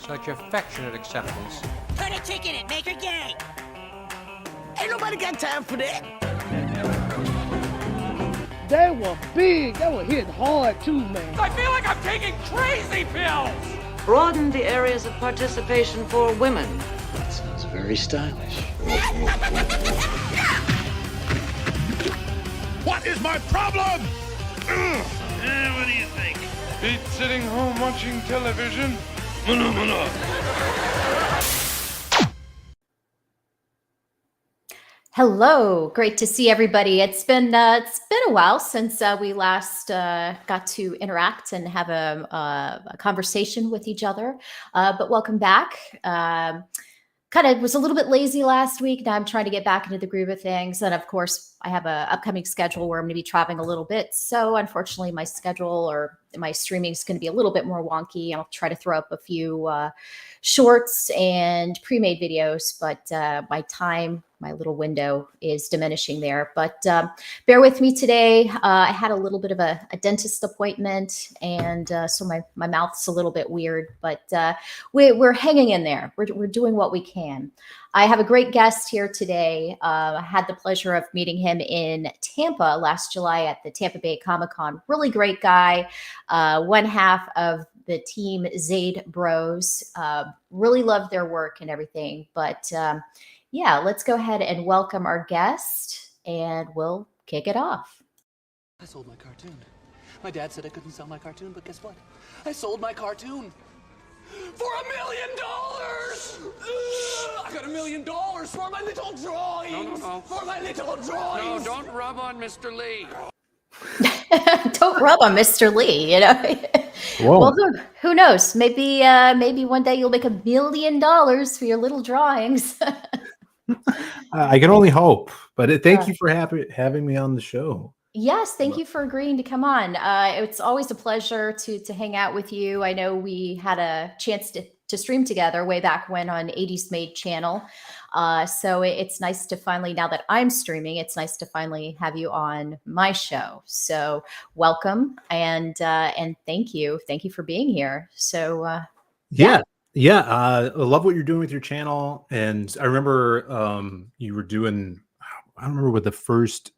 Such affectionate acceptance. Put a chick in it, make her gay. Ain't nobody got time for that. They were big. They were hitting hard too, man. I feel like I'm taking crazy pills! Broaden the areas of participation for women. That sounds very stylish. What is my problem? What do you think? Beat sitting home watching television? Hello, great to see everybody. It's been a while since we last got to interact and have a conversation with each other. But welcome back. Kind of was a little bit lazy last week. Now I'm trying to get back into the groove of things. And of course, I have an upcoming schedule where I'm going to be traveling a little bit. So unfortunately, my schedule or my streaming is going to be a little bit more wonky. I'll try to throw up a few shorts and pre-made videos, but my little window is diminishing there. But bear with me today. I had a little bit of a dentist appointment, and so my mouth's a little bit weird, but we're hanging in there. We're doing what we can. I have a great guest here today. I had the pleasure of meeting him in Tampa last July at the Tampa Bay Comic-Con. Really great guy. One half of the team Zaid Bros. Really love their work and everything. But yeah, let's go ahead and welcome our guest, and we'll kick it off. I sold my cartoon. My dad said I couldn't sell my cartoon, but guess what? I sold my cartoon for $1 million! I got $1 million for my little drawings! No. For my little drawings! No, don't rub on Mr. Lee. Don't rub on Mr. Lee, you know. Well, who knows? Maybe one day you'll make $1 million for your little drawings. I can only hope. But thank you for having me on the show. Yes, thank you for agreeing to come on. It's always a pleasure to hang out with you. I know we had a chance to stream together way back when on 80s Made channel. So it's nice to finally, now that I'm streaming, it's nice to finally have you on my show. So welcome and thank you. Thank you for being here. So yeah. I love what you're doing with your channel. And I remember you were doing, I don't remember what the first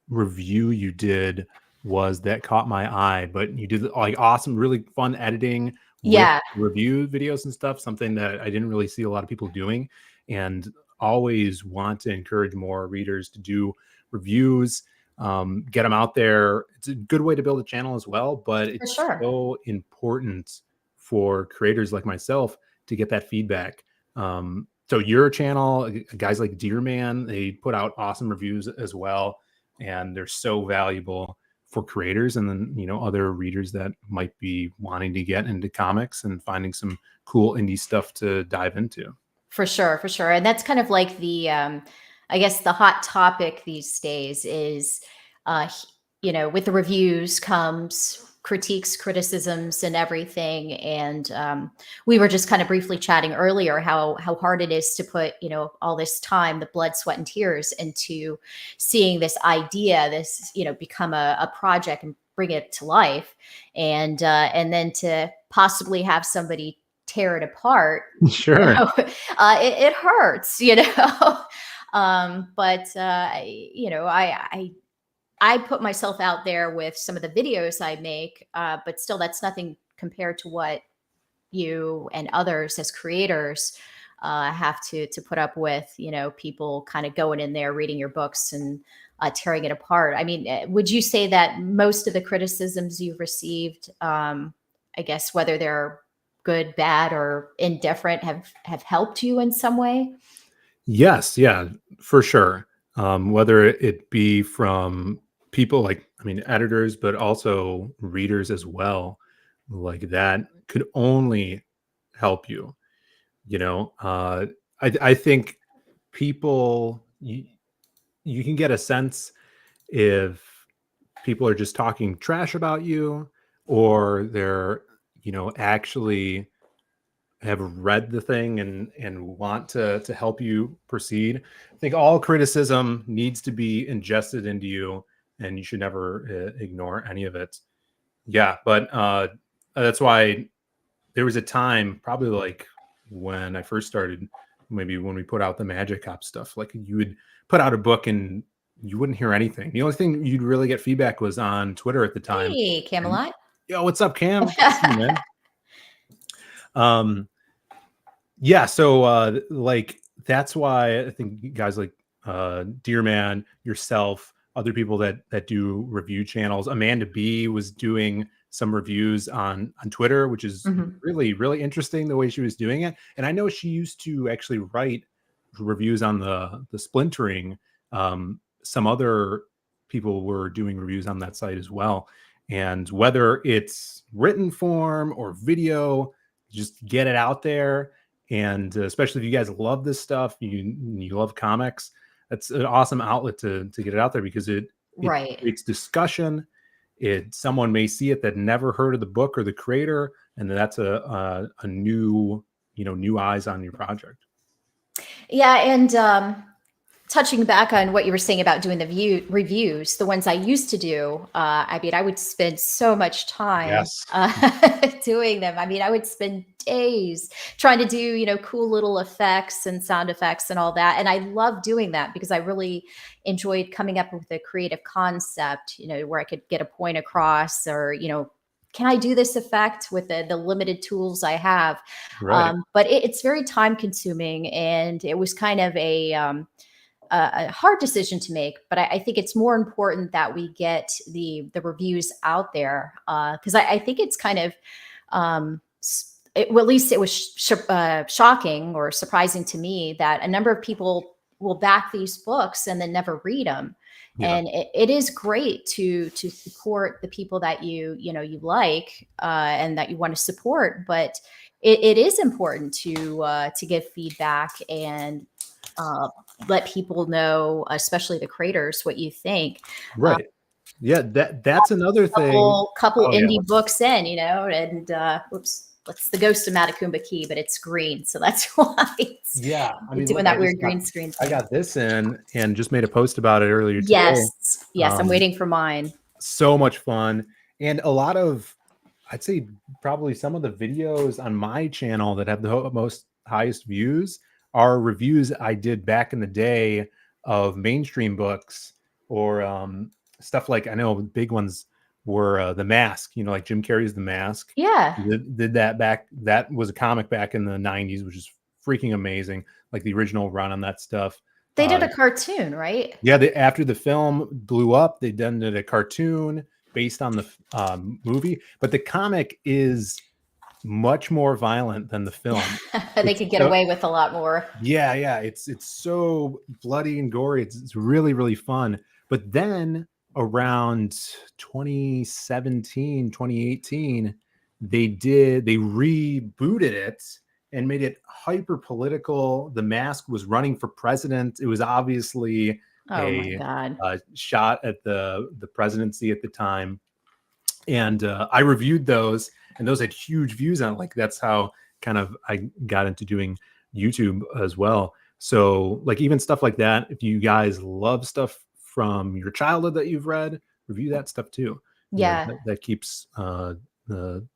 review you did was that caught my eye, but you did like awesome, really fun editing. Yeah. Review videos and stuff, something that I didn't really see a lot of people doing, and always want to encourage more readers to do reviews, get them out there. It's a good way to build a channel as well, but it's so important for creators like myself to get that feedback. So your channel, guys like Deerman, they put out awesome reviews as well, and they're so valuable for creators and then, you know, other readers that might be wanting to get into comics and finding some cool indie stuff to dive into. For sure. And that's kind of like the, I guess the hot topic these days is, you know, with the reviews comes critiques, criticisms, and everything. And we were just kind of briefly chatting earlier how hard it is to put, you know, all this time, the blood, sweat, and tears into seeing this idea, this, you know, become a project and bring it to life, and then to possibly have somebody tear it apart. Sure, you know, it hurts, you know. But you know, I put myself out there with some of the videos I make, but still that's nothing compared to what you and others as creators have to put up with, you know, people kind of going in there, reading your books and tearing it apart. I mean, would you say that most of the criticisms you've received, I guess, whether they're good, bad, or indifferent, have helped you in some way? Yes. Yeah, for sure. Whether it be from people like, I mean, editors, but also readers as well, like that could only help you. You know, I think people, you can get a sense if people are just talking trash about you or they're, you know, actually have read the thing and want to help you proceed. I think all criticism needs to be ingested into you, and you should never ignore any of it. Yeah, but that's why there was a time, probably like when I first started, maybe when we put out the Magic Cop stuff, like you would put out a book and you wouldn't hear anything. The only thing you'd really get feedback was on Twitter at the time. Hey, Camelot. Yo, what's up, Cam? See you, man. Yeah, so like that's why I think guys like Dear Man, yourself, other people that do review channels. Amanda B was doing some reviews on Twitter, which is really, really interesting the way she was doing it. And I know she used to actually write reviews on the splintering. Some other people were doing reviews on that site as well. And whether it's written form or video, just get it out there. And especially if you guys love this stuff, you love comics, that's an awesome outlet to get it out there, because it creates discussion. Someone may see it that never heard of the book or the creator, and that's a new eyes on your project. Yeah, and touching back on what you were saying about doing the reviews, the ones I used to do, I mean, I would spend so much time doing them. I mean, I would spend days trying to do, cool little effects and sound effects and all that. And I love doing that because I really enjoyed coming up with a creative concept, where I could get a point across, or, can I do this effect with the limited tools I have? Right. But it's very time consuming, and it was kind of a hard decision to make, but I think it's more important that we get the reviews out there, because I think it's kind of, well, at least it was shocking or surprising to me that a number of people will back these books and then never read them. Yeah. And it is great to support the people that you like and that you want to support, but it is important to give feedback and let people know, especially the creators, what you think. Right. Yeah, that's another thing. Couple indie books in, and what's the Ghost of Matacumba Key, but it's green, so that's why it's doing that weird green screen thing. I got this in and just made a post about it earlier today. Yes, I'm waiting for mine. So much fun, and a lot of, I'd say probably some of the videos on my channel that have the highest views are reviews I did back in the day of mainstream books, or stuff like, I know big ones were The Mask, like Jim Carrey's The Mask. Yeah. Did that back. That was a comic back in the 90s, which is freaking amazing. Like the original run on that stuff. They did a cartoon, right? Yeah. After the film blew up, they then did a cartoon based on the movie. But the comic is much more violent than the film. They could get away with a lot more. Yeah. It's so bloody and gory. It's really, really fun. But then around 2017, 2018, they rebooted it and made it hyper political. The Mask was running for president. It was obviously a shot at the presidency at the time. And I reviewed those, and those had huge views on it. Like, that's how kind of I got into doing YouTube as well. So like even stuff like that, if you guys love stuff from your childhood that you've read, review that stuff too. Yeah. That keeps the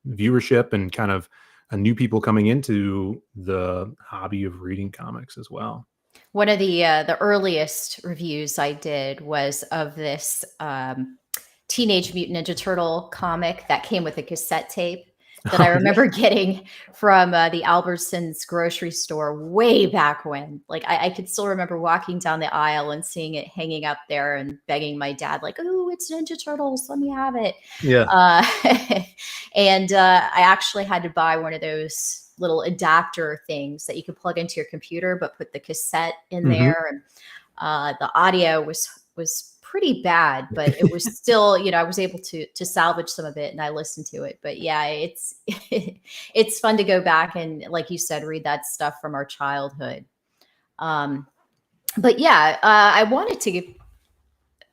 viewership and kind of new people coming into the hobby of reading comics as well. One of the earliest reviews I did was of this Teenage Mutant Ninja Turtle comic that came with a cassette tape that I remember getting from the Albertsons grocery store way back when. Like I could still remember walking down the aisle and seeing it hanging up there and begging my dad, like, "Oh, it's Ninja Turtles, let me have it." Yeah. And I actually had to buy one of those little adapter things that you could plug into your computer, but put the cassette in there. And the audio was pretty bad, but it was still, I was able to salvage some of it, and I listened to it. But yeah, it's fun to go back and, like you said, read that stuff from our childhood. But yeah, I wanted to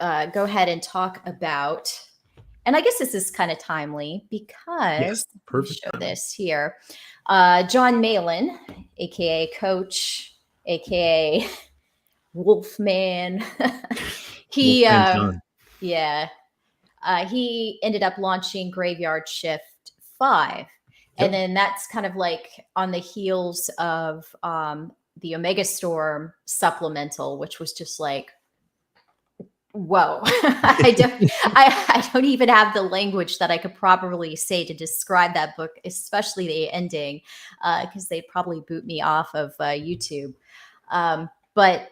go ahead and talk about, and I guess this is kind of timely because perfect. Show this here. John Malin, aka Coach, aka Wolfman. He ended up launching Graveyard Shift 5, And then that's kind of like on the heels of the Omega Storm supplemental, which was just like, whoa. I don't even have the language that I could properly say to describe that book, especially the ending, because they'd probably boot me off of YouTube. But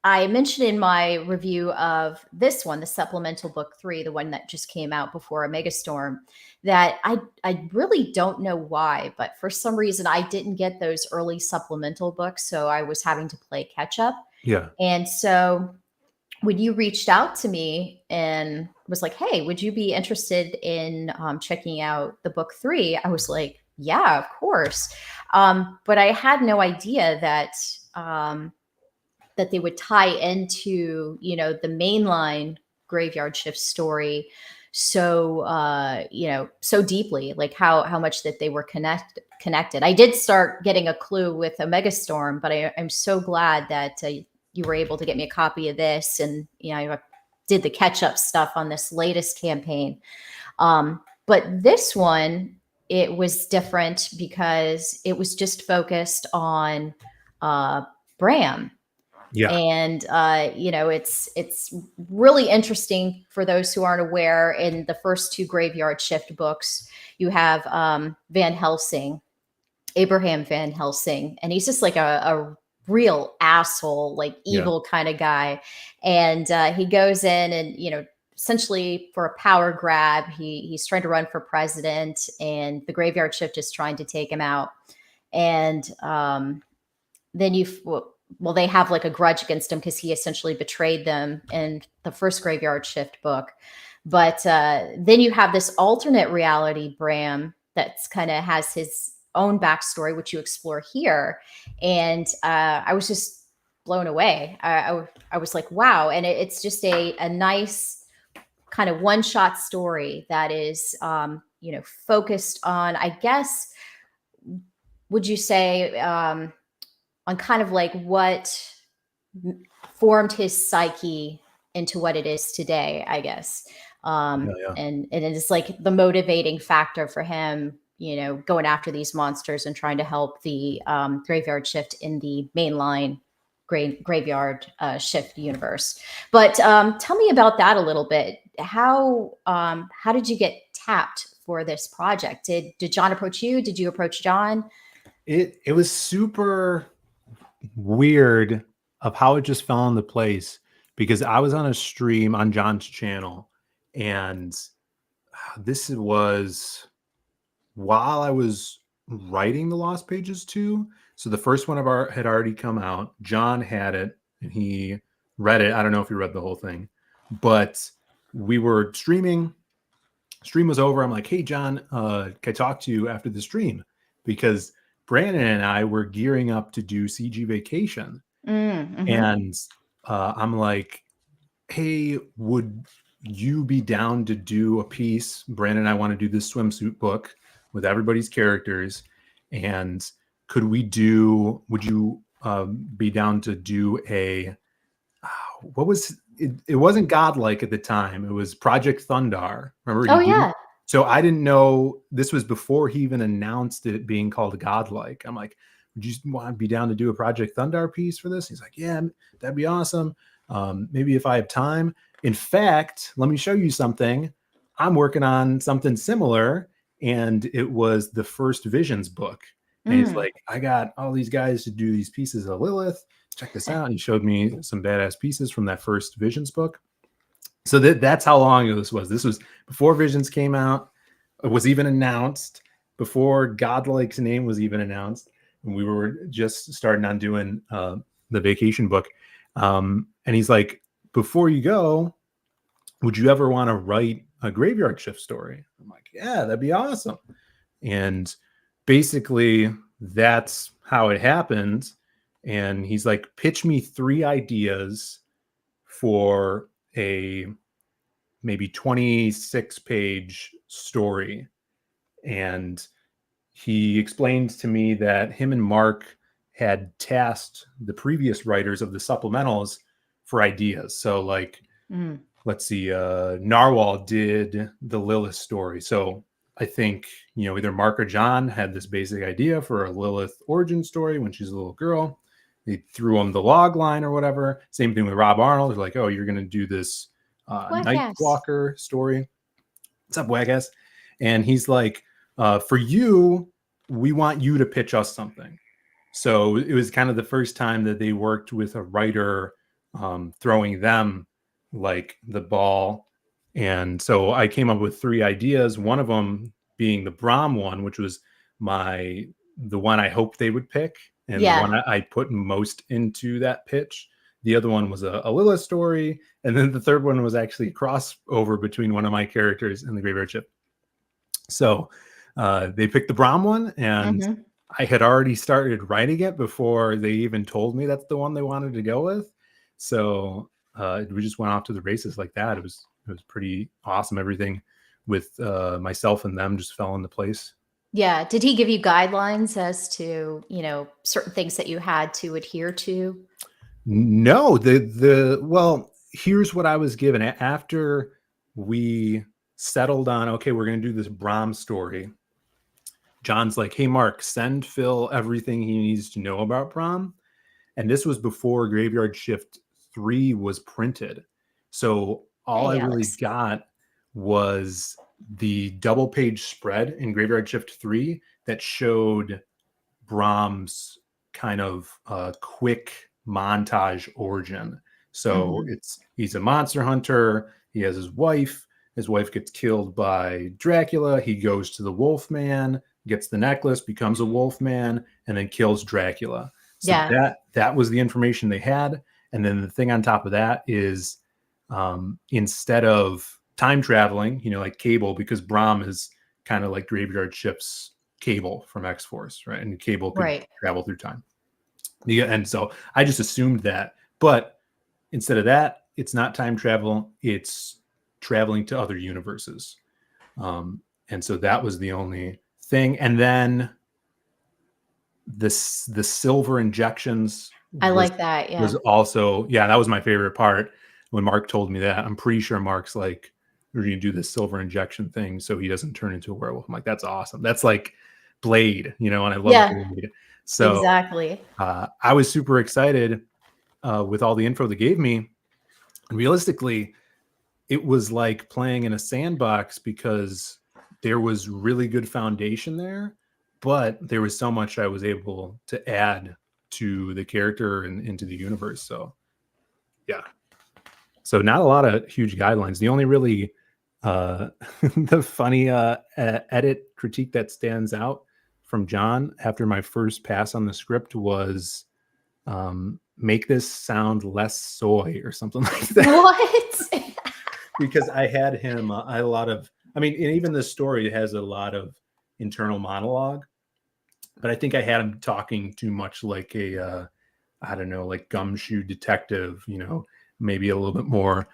I mentioned in my review of this one, the supplemental book 3, the one that just came out before Omega Storm, that I really don't know why, but for some reason I didn't get those early supplemental books, so I was having to play catch up. Yeah. And so when you reached out to me and was like, hey, would you be interested in checking out the book 3? I was like, yeah, of course. But I had no idea that that they would tie into, the mainline Graveyard Shift story so, so deeply, like how much that they were connected. I did start getting a clue with Omega Storm, but I'm so glad that you were able to get me a copy of this. And, I did the catch up stuff on this latest campaign. But this one, it was different because it was just focused on Bram. Yeah. And, it's really interesting for those who aren't aware. In the first 2 Graveyard Shift books, you have Van Helsing, Abraham Van Helsing, and he's just like a real asshole, like evil kind of guy. And he goes in and, essentially for a power grab, he's trying to run for president, and the Graveyard Shift is trying to take him out. And then they have like a grudge against him because he essentially betrayed them in the first Graveyard Shift book. But then you have this alternate reality Bram that's kind of has his own backstory, which you explore here. And I was just blown away. I was like, wow. And it's just a nice kind of one-shot story that is, focused on, I guess, would you say, on kind of like what formed his psyche into what it is today, I guess. And it's like the motivating factor for him, going after these monsters and trying to help the Graveyard Shift in the mainline Graveyard Shift universe. But tell me about that a little bit. How did you get tapped for this project? Did John approach you? Did you approach John? It was super weird of how it just fell into place, because I was on a stream on John's channel, and this was while I was writing the Lost Pages 2. So the first one had already come out. John had it and he read it. I don't know if he read the whole thing, but we were streaming. Stream was over. I'm like, hey, John, can I talk to you after the stream? Because Brandon and I were gearing up to do CG Vacation. Mm-hmm. And I'm like, hey, would you be down to do a piece? Brandon and I want to do this swimsuit book with everybody's characters. And would you be down to do it wasn't Godlike at the time. It was Project Thundar. Remember? Oh, yeah. So I didn't know, this was before he even announced it being called Godlike. I'm like, would you want to be down to do a Project Thundar piece for this? He's like, yeah, that'd be awesome. Maybe if I have time. In fact, let me show you something. I'm working on something similar. And it was the first Visions book. And he's like, I got all these guys to do these pieces of Lilith. Check this out. And he showed me some badass pieces from that first Visions book. So that's how long ago this was. This was before Visions came out. It was even announced, before Godlike's name was even announced. And we were just starting on doing the Vacation book. And he's like, before you go, would you ever want to write a Graveyard Shift story? I'm like, yeah, that'd be awesome. And basically that's how it happened. And he's like, pitch me 3 ideas for a maybe 26-page story. And he explained to me that him and Mark had tasked the previous writers of the supplementals for ideas. So like, let's see, Narwhal did the Lilith story. So I think, either Mark or John had this basic idea for a Lilith origin story when she's a little girl. They threw him the log line or whatever. Same thing with Rob Arnold. They're like, oh, you're going to do this Nightwalker story. What's up, Wagass? And he's like, for you, we want you to pitch us something. So it was kind of the first time that they worked with a writer throwing them like the ball. And so I came up with 3 ideas, one of them being the Brahm one, which was the one I hoped they would pick, and the one I put most into that pitch. The other one was a Lilith story, and then the third one was actually a crossover between one of my characters and the Graveyard Shift. So they picked the Brahm one, and I had already started writing it before they even told me that's the one they wanted to go with. So we just went off to the races like that. It was pretty awesome. Everything with myself and them just fell into place. Yeah. Did he give you guidelines as to, certain things that you had to adhere to? No, well, here's what I was given after we settled on, okay, we're going to do this Brahm story. John's like, hey, Mark, send Phill everything he needs to know about Brahm. And this was before Graveyard Shift 3 was printed. So all I really got was the double page spread in Graveyard Shift 3 that showed Brahm's kind of quick montage origin. So he's a monster hunter. He has his wife. His wife gets killed by Dracula. He goes to the Wolfman, gets the necklace, becomes a Wolfman, and then kills Dracula. So that was the information they had. And then the thing on top of that is instead of time traveling, like Cable, because Brahm is kind of like Graveyard Shift's Cable from X-Force, right? And Cable can travel through time. And so I just assumed that. But instead of that, it's not time travel. It's traveling to other universes. And so that was the only thing. And then the silver injections. I like that. Yeah. Was also, that was my favorite part when Mark told me that. I'm pretty sure Mark's like, we're going to do this silver injection thing so he doesn't turn into a werewolf. I'm like, that's awesome. That's like Blade, and I love Blade. So exactly. I was super excited with all the info they gave me. And realistically, it was like playing in a sandbox because there was really good foundation there, but there was so much I was able to add to the character and into the universe. So so not a lot of huge guidelines. The only really the funny edit critique that stands out from John after my first pass on the script was make this sound less soy or something like that. What? Because I had him a lot of, and even the story has a lot of internal monologue, but I think I had him talking too much like a I don't know, like gumshoe detective, maybe a little bit more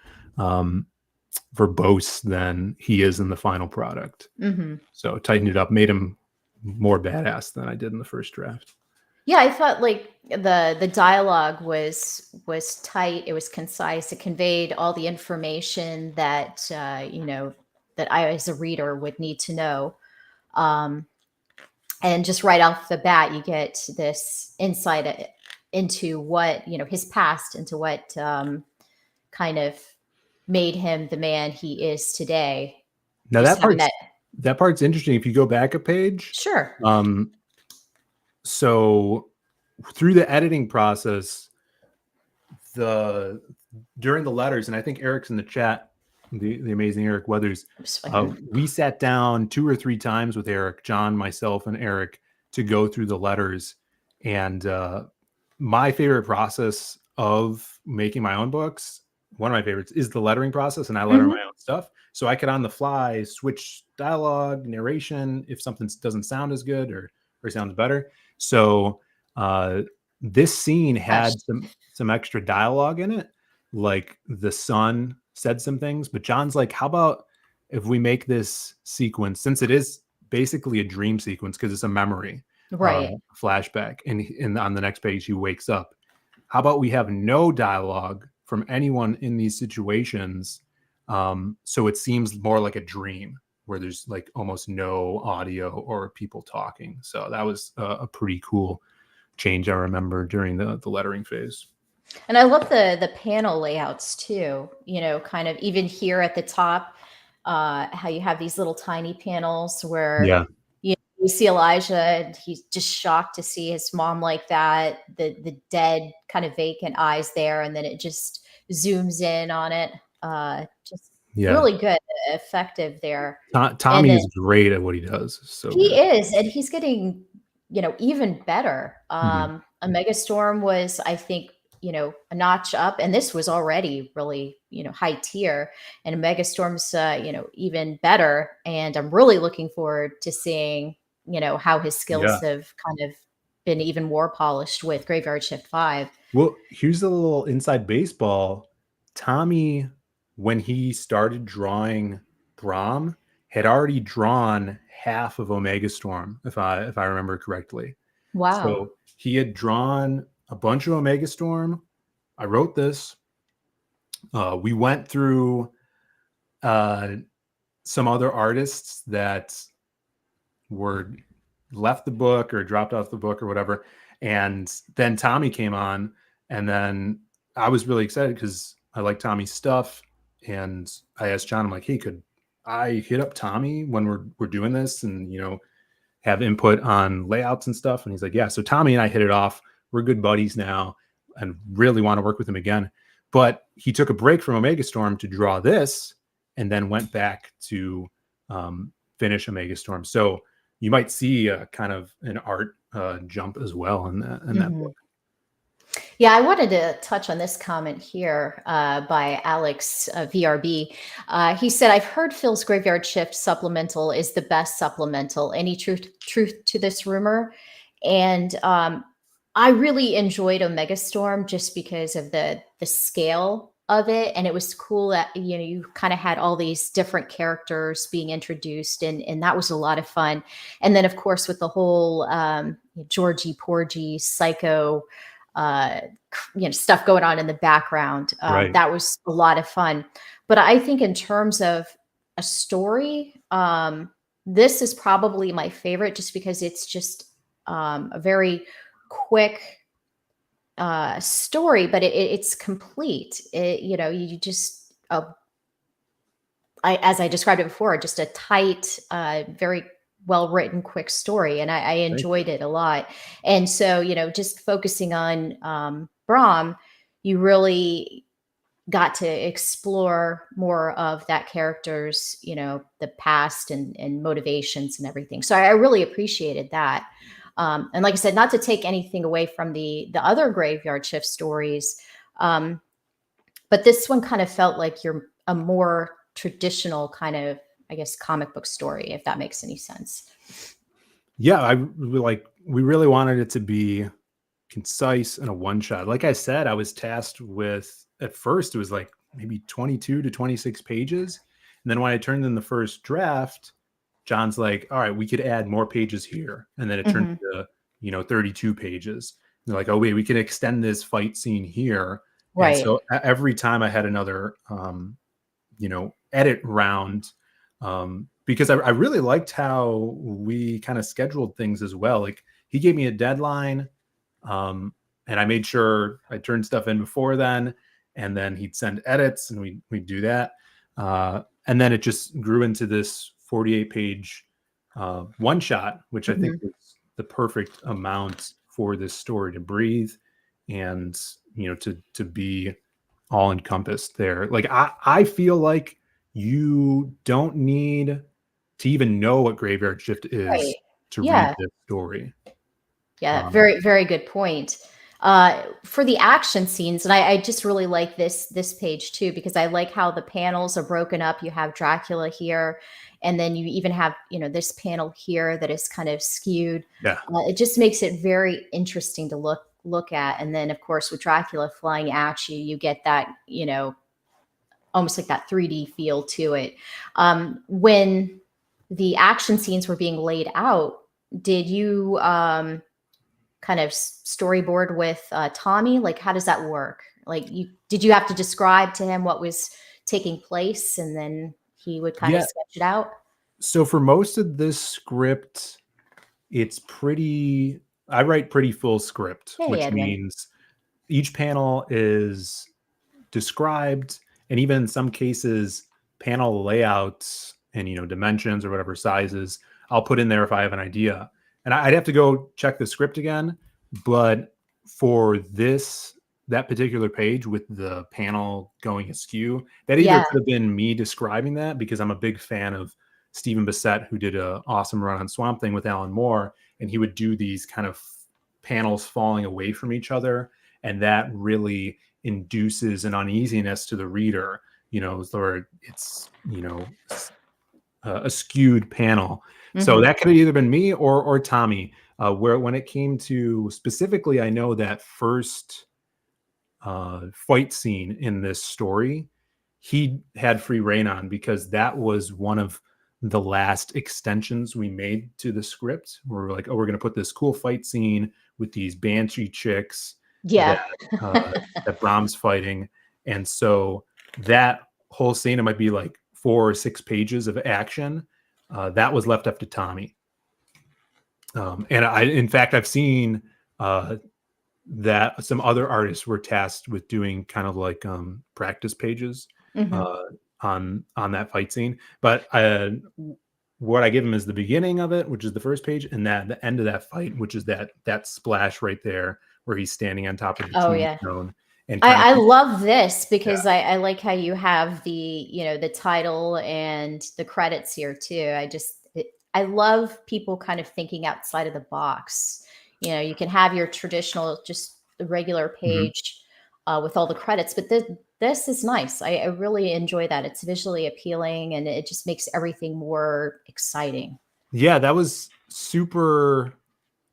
verbose than he is in the final product. So tightened it up, made him more badass than I did in the first draft. Yeah, I thought like the dialogue was tight. It was concise. It conveyed all the information that that I as a reader would need to know. And just right off the bat, you get this insight into what his past, into what kind of made him the man he is today. Now that part's interesting. If you go back a page, sure. So through the editing process, during the letters, and I think Eric's in the chat, the amazing Eric Weathers, we sat down 2 or 3 times with Eric, John, myself, and Eric to go through the letters. And my favorite process of making my own books, one of my favorites, is the lettering process, and I letter my own stuff. So I could on the fly switch dialogue, narration, if something doesn't sound as good or sounds better. So this scene had some extra dialogue in it, like the son said some things, but John's like, how about if we make this sequence, since it is basically a dream sequence because it's a memory, flashback, and on the next page he wakes up, how about we have no dialogue from anyone in these situations, so it seems more like a dream, where there's like almost no audio or people talking. So that was a pretty cool change I remember during the lettering phase. And I love the panel layouts too, kind of even here at the top, how you have these little tiny panels where you see Elijah and he's just shocked to see his mom like that, the dead kind of vacant eyes there, and then it just zooms in on it. Just really good, effective there. Tommy is great at what he does. So he is, and he's getting, even better. A Megastorm was, I think, a notch up, and this was already really, high tier, and Megastorm's, even better. And I'm really looking forward to seeing, how his skills have kind of been even more polished with Graveyard Shift 5. Well, here's a little inside baseball. Tommy, when he started drawing Brahm, had already drawn half of Omega Storm, if I remember correctly. Wow. So he had drawn a bunch of Omega Storm. I wrote this. We went through some other artists that were left the book or dropped off the book or whatever. And then Tommy came on, and then I was really excited because I like Tommy's stuff. And I asked John, I'm like, hey, could I hit up Tommy when we're doing this and, have input on layouts and stuff? And he's like, yeah. So Tommy and I hit it off. We're good buddies now and really want to work with him again. But he took a break from Omega Storm to draw this and then went back to finish Omega Storm. So you might see kind of an art jump as well in that book. Yeah, I wanted to touch on this comment here by Alex VRB. He said, I've heard Phil's Graveyard Shift Supplemental is the best supplemental. Any truth to this rumor? And I really enjoyed Omega Storm just because of the scale of it. And it was cool that, you kind of had all these different characters being introduced, and that was a lot of fun. And then, of course, with the whole Georgie Porgy psycho stuff going on in the background. That was a lot of fun. But I think in terms of a story, this is probably my favorite just because it's just a very quick story, but it's complete. You just, as I described it before, just a tight, very well-written, quick story. And I enjoyed it a lot. And so, just focusing on Brahm, you really got to explore more of that character's, the past and motivations and everything. So I really appreciated that. And like I said, not to take anything away from the other Graveyard Shift stories, but this one kind of felt like you're a more traditional kind of, I guess, comic book story, if that makes any sense. Yeah, we really wanted it to be concise and a one shot. Like I said, I was tasked with, at first it was like maybe 22 to 26 pages. And then when I turned in the first draft, John's like, all right, we could add more pages here. And then it turned to, 32 pages. And they're like, oh, wait, we can extend this fight scene here. Right. And so every time I had another, edit round, because I really liked how we kind of scheduled things as well. Like he gave me a deadline, and I made sure I turned stuff in before then, and then he'd send edits and we'd do that. And then it just grew into this 48-page one shot, which I think was the perfect amount for this story to breathe and, to be all encompassed there. Like I feel like you don't need to even know what Graveyard Shift is to read this story. Yeah, very, very good point. For the action scenes, and I just really like this page too, because I like how the panels are broken up. You have Dracula here, and then you even have, this panel here that is kind of skewed. Yeah. It just makes it very interesting to look at. And then, of course, with Dracula flying at you, you get that, almost like that 3D feel to it. When the action scenes were being laid out, did you kind of storyboard with Tommy? Like, how does that work? Like, did you have to describe to him what was taking place, and then he would kind of sketch it out? So for most of this script, it's pretty. I write pretty full script, Hey, which Edwin. means each panel is described, and even in some cases, panel layouts and dimensions or whatever sizes I'll put in there if I have an idea. And I'd have to go check the script again, but for that particular page with the panel going askew, that either could have been me describing that, because I'm a big fan of Stephen Bissett, who did an awesome run on Swamp Thing with Alan Moore, and he would do these kind of panels falling away from each other, and that really induces an uneasiness to the reader, or it's a skewed panel. So that could have either been me or Tommy. Where when it came to specifically, I know that first fight scene in this story, he had free reign on, because that was one of the last extensions we made to the script. We're like, oh, we're going to put this cool fight scene with these banshee chicks that Brahm's fighting. And so that whole scene, it might be like 4 or 6 pages of action. That was left up to Tommy. And in fact, I've seen that some other artists were tasked with doing kind of like practice pages on that fight scene. But what I give him is the beginning of it, which is the first page, and the end of that fight, which is that splash right there where he's standing on top of the tombstone. And I love this because I like how you have the title and the credits here too. I love people kind of thinking outside of the box. You can have your traditional, just the regular page with all the credits, but this is nice. I really enjoy that. It's visually appealing, and it just makes everything more exciting. Yeah, that was super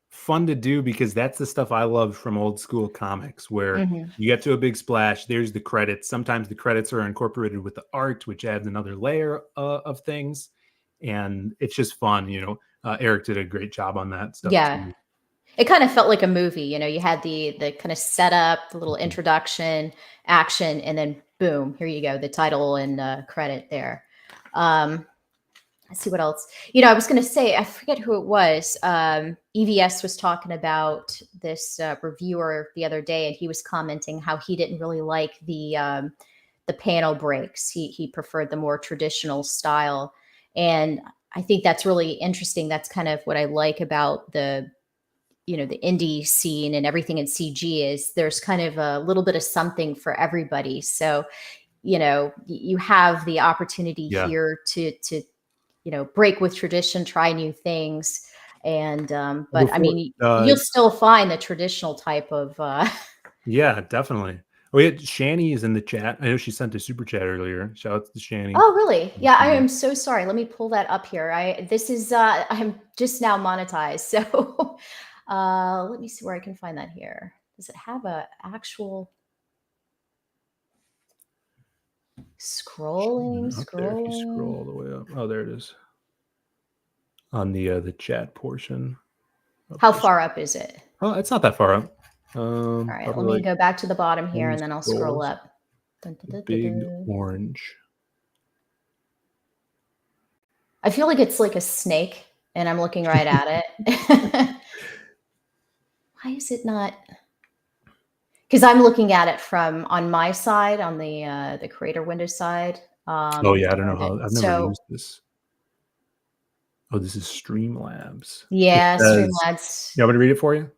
fun to do, because that's the stuff I love from old school comics, where you get to a big splash, there's the credits. Sometimes the credits are incorporated with the art, which adds another layer of things, and it's just fun. Eric did a great job on that stuff too. It kind of felt like a movie. You had the kind of setup, the little introduction, action, and then boom, here you go, the title and credit there. Let's see what else. I was going to say, I forget who it was. EVS was talking about this reviewer the other day, and he was commenting how he didn't really like the panel breaks. He preferred the more traditional style, and I think that's really interesting. That's kind of what I like about the indie scene and everything in CG, is there's kind of a little bit of something for everybody. So, you have the opportunity here to break with tradition, try new things. And, but I mean, you'll still find the traditional type of, yeah, definitely. Oh, yeah, Shani is in the chat. I know she sent a super chat earlier. Shout out to Shani. Oh, really? Yeah, I am so sorry. Let me pull that up here. I'm just now monetized. So let me see where I can find that here. Does it have a actual scrolling? There, if you scroll all the way up. Oh, there it is. On the chat portion. How far up is it? Oh, it's not that far up. All right, let me go back to the bottom here, and then I'll scroll up. Big orange. I feel like it's like a snake, and I'm looking right at it. Why is it not? Because I'm looking at it from on my side, on the creator window side. Oh yeah, I don't know how. I've never used this. Oh, this is Streamlabs. Yeah, Streamlabs. You want me to read it for you?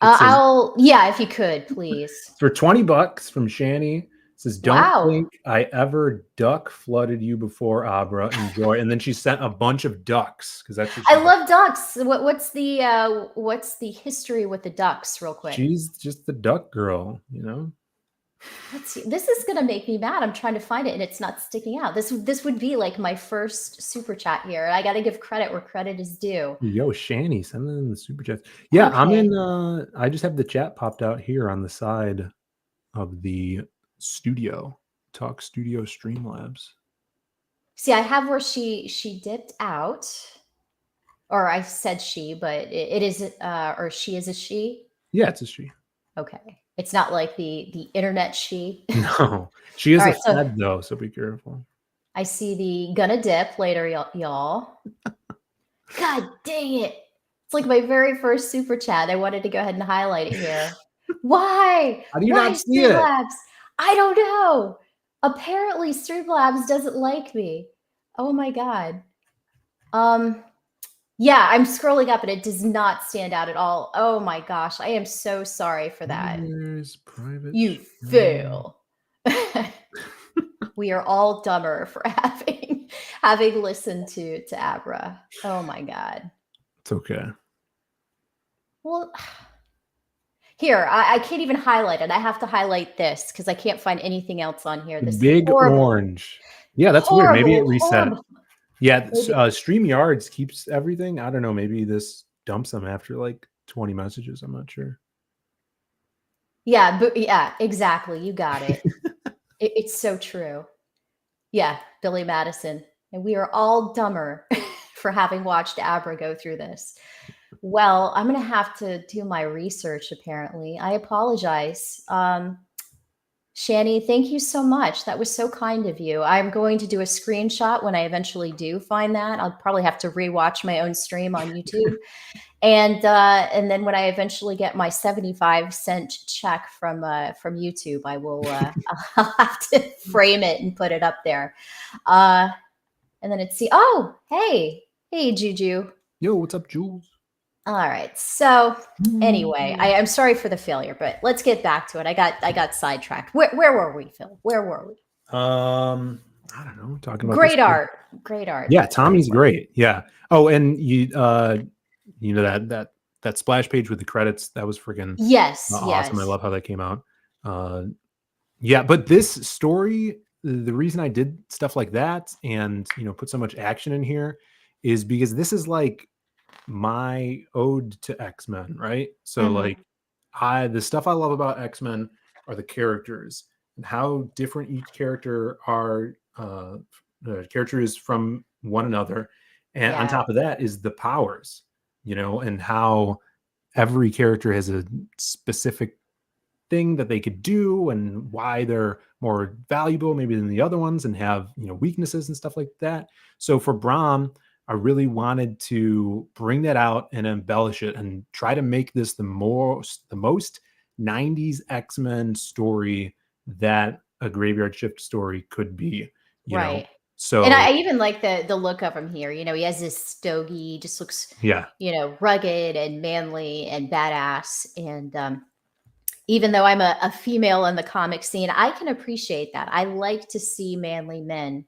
If you could, please. For $20 from Shani. It says, don't think I ever duck flooded you before, Abra. Enjoy. And then she sent a bunch of ducks, because that's what I love ducks. What's the history with the ducks, real quick? She's just the duck girl, Let's see. This is gonna make me mad. I'm trying to find it and it's not sticking out. This would be like my first super chat here. I gotta give credit where credit is due. Yo, Shani, send in the super chat. Yeah, okay. I'm in I just have the chat popped out here on the side of the studio. Talk Studio Streamlabs. See, I have where she dipped out. Or I said she, but it is or she is a she. Yeah, it's a she. Okay. It's not like the internet she. No, she is a Fed though, so be careful. I see the gonna dip later, y'all. God dang it. It's like my very first super chat. I wanted to go ahead and highlight it here. Why? How do you Why not see it? Streamlabs? I don't know. Apparently Streamlabs doesn't like me. Oh my God. Yeah, I'm scrolling up and it does not stand out at all. Oh my gosh. I am so sorry for that. There's private. You fail. We are all dumber for having listened to Abra. Oh my God. It's okay. Well, here, I can't even highlight it. I have to highlight this because I can't find anything else on here. This Big horrible, orange. Yeah, that's horrible, weird. Maybe it reset. horrible. Yeah, StreamYards keeps everything. I don't know. Maybe this dumps them after like 20 messages. I'm not sure. Yeah, but yeah, exactly. You got it. It's so true. Yeah, Billy Madison. And we are all dumber for having watched Abra go through this. Well, I'm going to have to do my research, apparently. I apologize. Shani, thank you so much. That was so kind of you. I'm going to do a screenshot when I eventually do find that. I'll probably have to rewatch my own stream on YouTube. And then when I eventually get my 75-cent check from YouTube, I will I'll have to frame it and put it up there. And then it's hey Juju. Yo, what's up, Jules? All right. So anyway, I'm sorry for the failure, but let's get back to it. I got sidetracked. Where were we, Phil? Where were we? I don't know. Talking about great art. Yeah, Tommy's great. Yeah. Oh, and you know that splash page with the credits, that was freaking awesome. Yes. I love how that came out. Yeah, but this story, the reason I did stuff like that and put so much action in here is because this is like my ode to X-Men, right? So like the stuff I love about X-Men are the characters and how different each character are characters from one another. And on top of that is the powers, and how every character has a specific thing that they could do and why they're more valuable maybe than the other ones and have, weaknesses and stuff like that. So for Brahm, I really wanted to bring that out and embellish it and try to make this the most 90s X-Men story that a Graveyard Shift story could be, you know. So, and I even like the look of him here. He has this stogie, just looks, rugged and manly and badass. And even though I'm a female in the comic scene, I can appreciate that. I like to see manly men.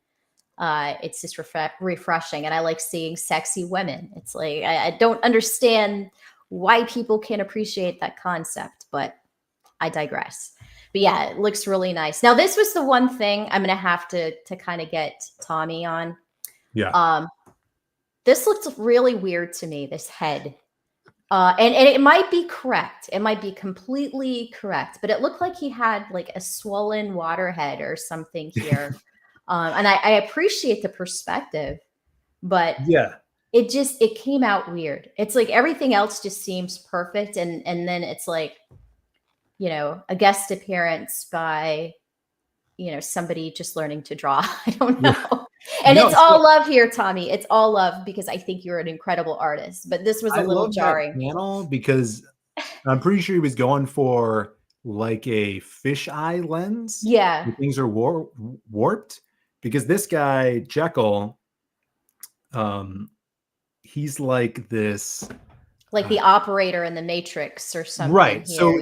It's just refreshing. And I like seeing sexy women. It's like, I don't understand why people can't appreciate that concept, but I digress. But yeah, it looks really nice. Now, this was the one thing I'm going to have to kind of get Tommy on. Yeah. This looks really weird to me, this head. And it might be correct. It might be completely correct, but it looked like he had like a swollen water head or something here. And I appreciate the perspective, but it came out weird. It's like everything else just seems perfect. And then it's like, a guest appearance by, somebody just learning to draw. I don't know. Yeah. And it's all love here, Tommy. It's all love because I think you're an incredible artist, but this was a little jarring. That panel because I'm pretty sure he was going for like a fisheye lens. Yeah. Things are warped because this guy, Jekyll, he's like this. Like the operator in the Matrix or something. Right. Here. So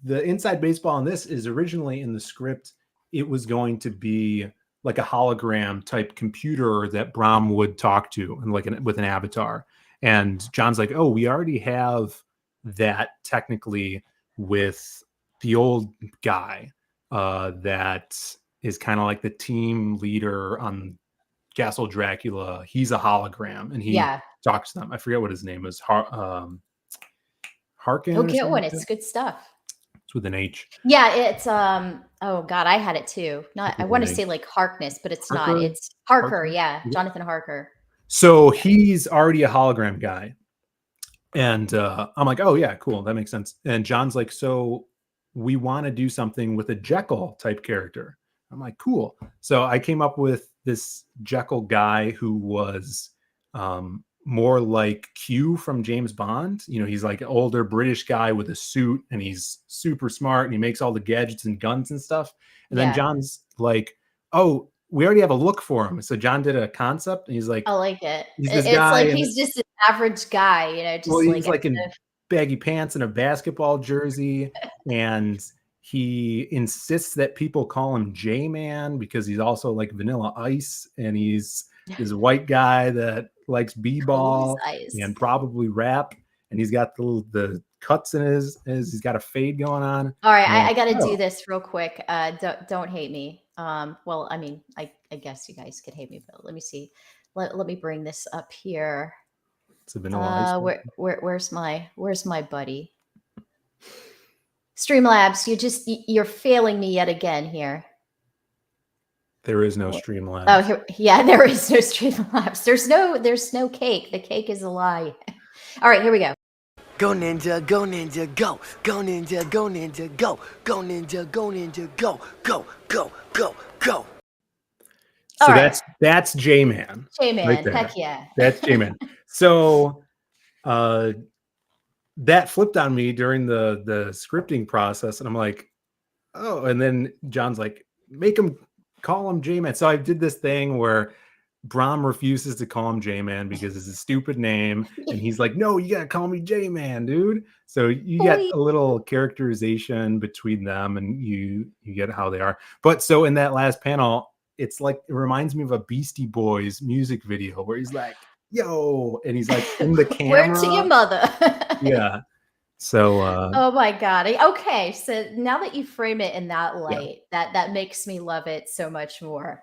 the inside baseball on this is originally in the script, it was going to be like a hologram type computer that Brahm would talk to and with an avatar. And John's like, oh, we already have that technically with the old guy that is kind of like the team leader on Castle Dracula. He's a hologram and he talks to them. I forget what his name is. Harkin. Oh, get one. It's good stuff. It's with an H. Yeah, it's oh god, I had it too. I want to say like Harkness, but it's Harker? Not. It's Harker, yeah. Jonathan Harker. So he's already a hologram guy. And I'm like, oh yeah, cool. That makes sense. And John's like, so we want to do something with a Jekyll type character. I'm like, cool. So I came up with this Jekyll guy who was more like Q from James Bond. You know, he's like an older British guy with a suit, and he's super smart, and he makes all the gadgets and guns and stuff. And then John's like, oh, we already have a look for him. So John did a concept, and he's like, I like it. It's like he's just an average guy, you know. Just he's like in baggy pants and a basketball jersey, and he insists that people call him J-Man because he's also like Vanilla Ice, and he's this white guy that likes b-ball and probably rap, and he's got the cuts in his he's got a fade going on. All right, I got to do this real quick. Don't hate me. Well, I mean, I guess you guys could hate me, but let me see. Let me bring this up here. It's a Vanilla Ice. Where's my buddy? Streamlabs, you're failing me yet again here. There is no Streamlabs. Oh, there is no Streamlabs. There's no cake. The cake is a lie. All right, here we go. Go ninja, go ninja, go. Go ninja, go ninja, go. Go ninja, go ninja, go. Go, go, go, go. So that's J-Man. J-Man, right there. heck yeah. That's J-Man. So that flipped on me during the scripting process, and I'm like, oh, and then John's like, call him J-Man. So I did this thing where Brom refuses to call him J-Man because it's a stupid name, and he's like, no, you gotta call me J-Man, dude. So you get a little characterization between them, and you get how they are. But so in that last panel, it's like, it reminds me of a Beastie Boys music video where he's like, yo, and he's like in the camera. Word to your mother. Yeah. So oh my god. Okay, so now that you frame it in that light, that makes me love it so much more.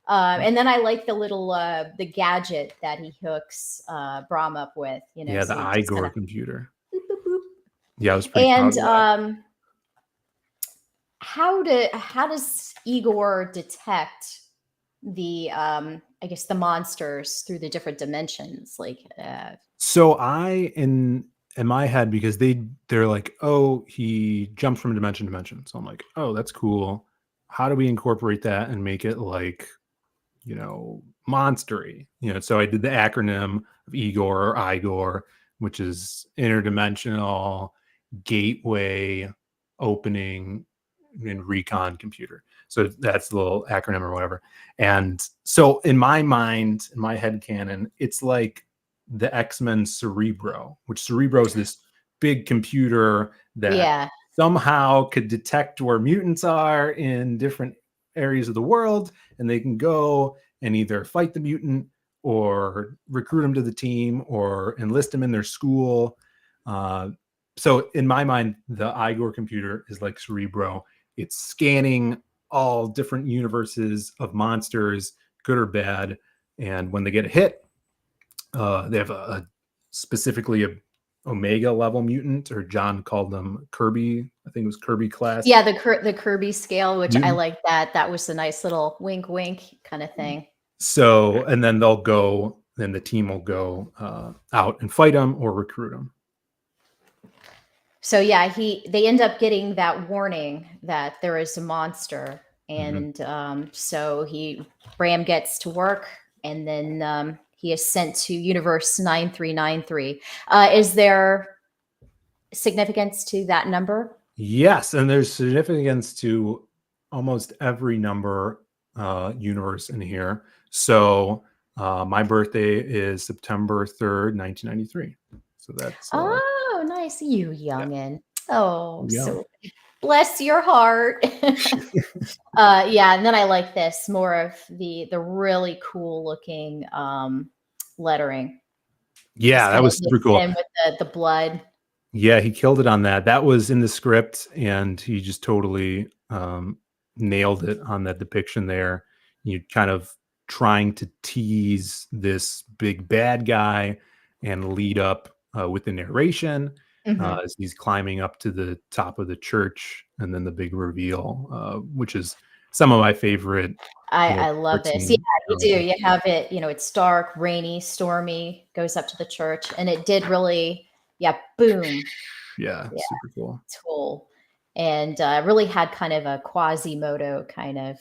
And then I like the little the gadget that he hooks Brom up with, you know. Yeah, so the Igor computer. Boop, boop, boop. Yeah, I was pretty and proud of that. How does Igor detect the I guess the monsters through the different dimensions? Like so I in my head, because they're like, oh, he jumps from dimension to dimension. So I'm like, oh, that's cool. How do we incorporate that and make it like, you know, monstery? You know, so I did the acronym of Igor or Igor, which is interdimensional gateway opening and recon computer. So that's the little acronym or whatever. And so in my mind, in my head canon, it's like the X-Men Cerebro, which Cerebro is this big computer that somehow could detect where mutants are in different areas of the world, and they can go and either fight the mutant or recruit him to the team or enlist him in their school. So in my mind, the Igor computer is like Cerebro. It's scanning all different universes of monsters, good or bad. And when they get a hit, they have specifically a Omega level mutant, or John called them Kirby. I think it was Kirby class. Yeah, the Kirby scale, which I like that. That was a nice little wink, wink kind of thing. So, and then then the team will go out and fight them or recruit them. So yeah, they end up getting that warning that there is a monster, and so Bram gets to work, and then he is sent to Universe 9393. Is there significance to that number? Yes, and there's significance to almost every number universe in here. So my birthday is September 3rd, 1993. So that's oh, nice, you youngin'. Yeah. Oh, yeah. So bless your heart. Yeah, and then I like this more of the really cool looking lettering. Yeah, that was super cool. And with the blood. Yeah, he killed it on that. That was in the script, and he just totally nailed it on that depiction there. You kind of trying to tease this big bad guy and lead up with the narration as he's climbing up to the top of the church, and then the big reveal, which is some of my favorite. I love this. Yeah, you do. You have it, it's dark, rainy, stormy, goes up to the church, and it did really, boom. Yeah, super cool. Cool. And really had kind of a Quasimodo kind of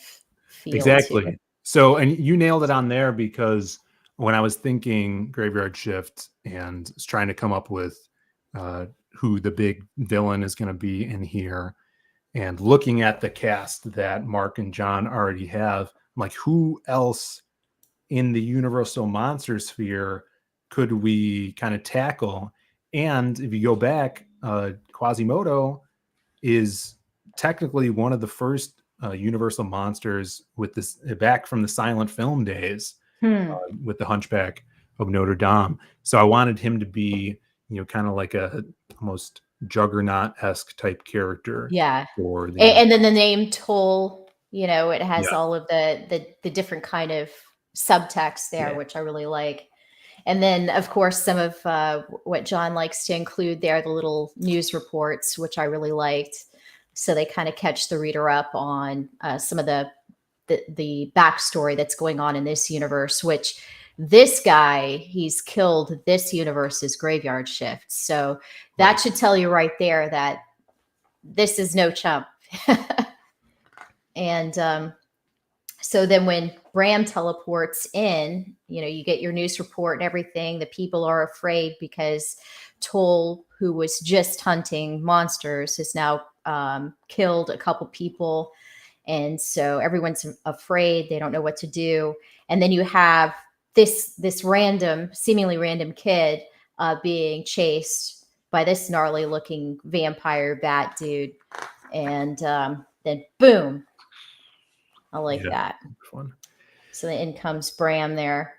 feel. Exactly. So, and you nailed it on there, because when I was thinking Graveyard Shift and was trying to come up with who the big villain is going to be in here, and looking at the cast that Mark and John already have, I'm like, who else in the Universal Monster sphere could we kind of tackle? And if you go back, Quasimodo is technically one of the first Universal monsters with this back from the silent film days, with the Hunchback of Notre Dame. So I wanted him to be, kind of like a almost Juggernaut-esque type character. Yeah. For the, And then the name Toll, it has Yeah. all of the different kind of subtext there, Yeah. which I really like. And then, of course, some of what John likes to include there, the little news reports, which I really liked. So they kind of catch the reader up on some of the backstory that's going on in this universe, which this guy, he's killed this universe's Graveyard Shift. So that should tell you right there that this is no chump. And so then when Bram teleports in, you get your news report and everything. The people are afraid because Toll, who was just hunting monsters, has now killed a couple people. And so everyone's afraid. They don't know what to do. And then you have this seemingly random kid being chased by this gnarly looking vampire bat dude. And then boom. I like that. Fun. So then in comes Bram there.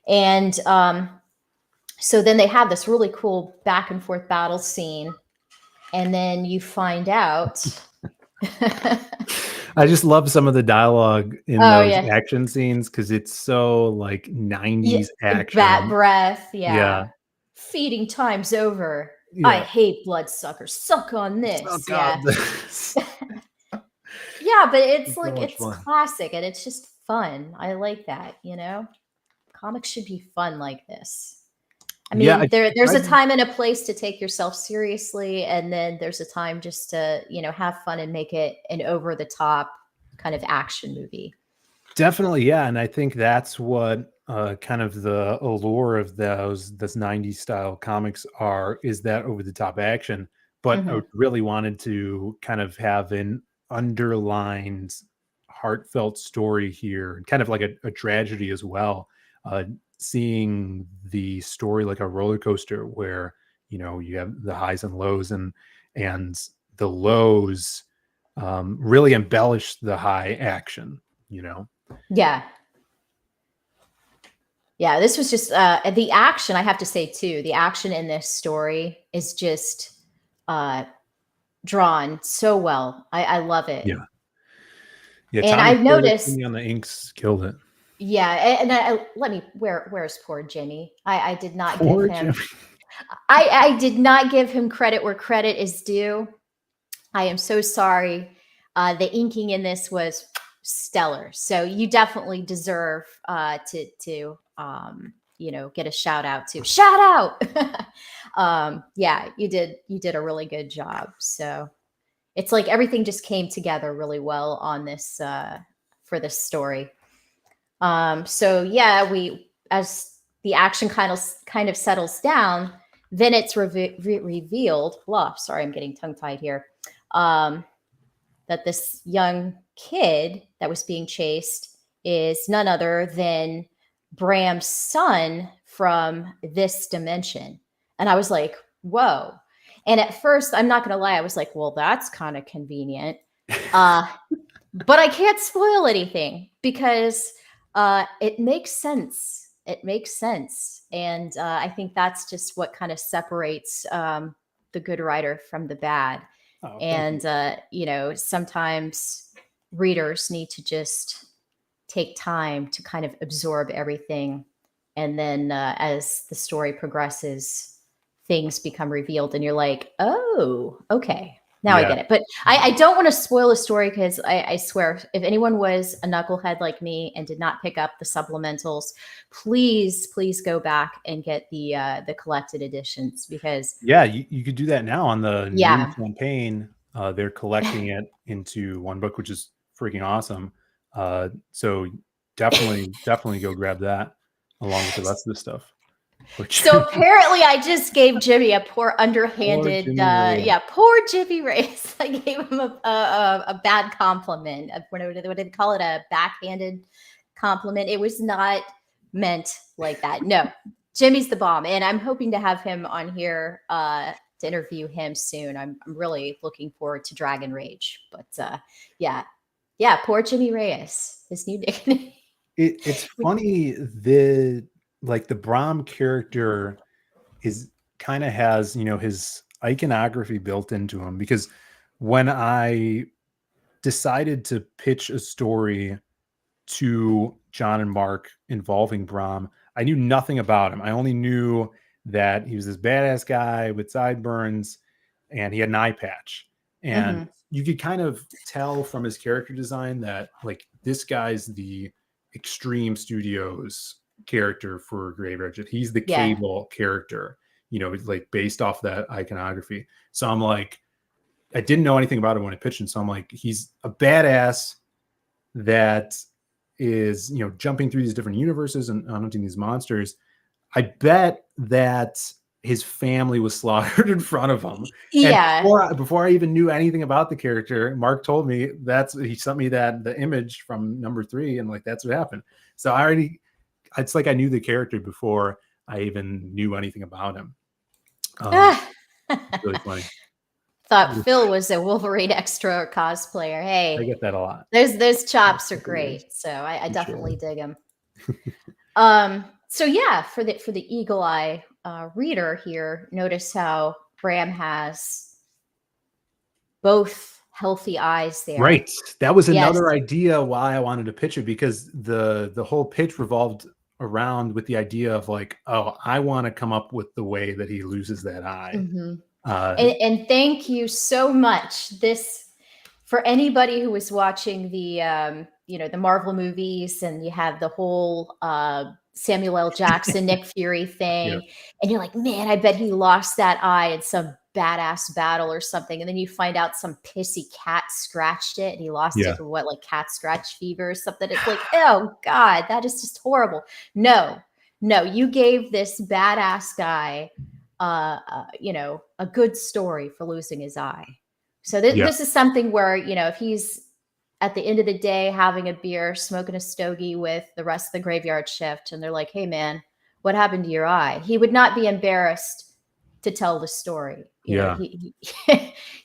And so then they have this really cool back and forth battle scene. And then you find out. I just love some of the dialogue in those action scenes, because it's so like 90s action. Bat breath. Yeah. Feeding time's over. Yeah. I hate bloodsuckers. Suck on this. Yeah, but it's like, it's classic and it's just fun. I like that, Comics should be fun like this. I mean, there's a time and a place to take yourself seriously, and then there's a time just to, have fun and make it an over-the-top kind of action movie. Definitely, yeah. And I think that's what kind of the allure of this 90s style comics is that over-the-top action. But I really wanted to kind of have an underlined, heartfelt story here, kind of like a tragedy as well. Seeing the story like a roller coaster, where you have the highs and lows, and the lows really embellish the high action. Yeah, this was just the action. I have to say too, the action in this story is just drawn so well. I love it. Yeah, and I've noticed on the inks killed it. Yeah, and where's poor Jimmy? I did not give him. I did not give him credit where credit is due. I am so sorry. The inking in this was stellar. So you definitely deserve to get a shout out to. Shout out. Yeah, you did a really good job. So it's like everything just came together really well on this for this story. So yeah, as the action kind of settles down, then it's revealed. Blah, sorry, I'm getting tongue tied here. That this young kid that was being chased is none other than Bram's son from this dimension. And I was like, whoa. And at first, I'm not going to lie, I was like, well, that's kind of convenient. But I can't spoil anything because it makes sense. It makes sense. And I think that's just what kind of separates the good writer from the bad. Oh, and, sometimes readers need to just take time to kind of absorb everything. And then as the story progresses, things become revealed and you're like, oh, okay. Now I get it. But I don't want to spoil the story because I swear, if anyone was a knucklehead like me and did not pick up the supplementals, please go back and get the collected editions because you could do that now on the new campaign. They're collecting it into one book, which is freaking awesome. So definitely go grab that along with the rest of the stuff. So apparently I just gave Jimmy a poor underhanded, poor Jimmy Reyes. I gave him a bad compliment. What do they call it? A backhanded compliment. It was not meant like that. No, Jimmy's the bomb. And I'm hoping to have him on here to interview him soon. I'm really looking forward to Dragon Rage. But yeah, poor Jimmy Reyes, his new nickname. It's funny, the Brahm character is kind of has, his iconography built into him, because when I decided to pitch a story to John and Mark involving Brahm, I knew nothing about him. I only knew that he was this badass guy with sideburns and he had an eye patch. And you could kind of tell from his character design that this guy's the Extreme Studios character for Graveyard Shift. He's the Cable character, based off that iconography. So I'm like, I didn't know anything about him when I pitched him. So I'm like, he's a badass that is, jumping through these different universes and hunting these monsters. I bet that his family was slaughtered in front of him. Yeah. And before I even knew anything about the character, Mark told me he sent me the image from number 3, and that's what happened. So it's like I knew the character before I even knew anything about him. Really funny. Thought Phill was a Wolverine extra cosplayer. Hey, I get that a lot. Those chops are great, so I definitely dig them. So yeah, for the eagle eye reader here, notice how Bram has both healthy eyes there. Right. That was another idea why I wanted to pitch it, because the whole pitch revolved around with the idea of I want to come up with the way that he loses that eye. And thank you so much. This, for anybody who was watching the the Marvel movies, and you have the whole Samuel L. Jackson, Nick Fury thing, and you're like, man, I bet he lost that eye in some badass battle or something, and then you find out some pissy cat scratched it and he lost it for cat scratch fever or something. It's like, oh god, that is just horrible. No, you gave this badass guy a good story for losing his eye. So this is something where, if he's at the end of the day having a beer, smoking a stogie with the rest of the Graveyard Shift, and they're like, hey man, what happened to your eye? He would not be embarrassed to tell the story. You know,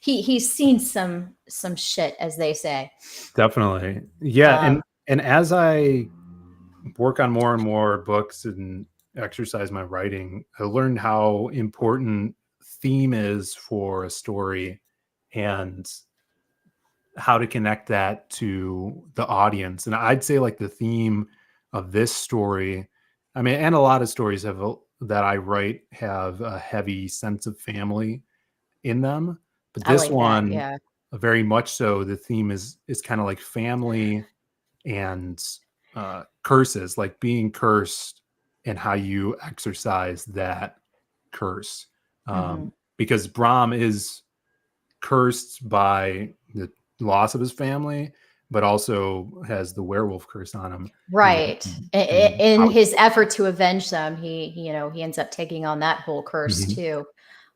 he's seen some shit, as they say. Definitely. Yeah. And as I work on more and more books and exercise my writing, I learned how important theme is for a story, and how to connect that to the audience. And I'd say the theme of this story, and a lot of stories that I write have a heavy sense of family in them, but this one, very much so, the theme is kind of family and curses, being cursed and how you exercise that curse. Because Brahm is cursed by the loss of his family, but also has the werewolf curse on him. Right. In his effort to avenge them, he ends up taking on that whole curse too.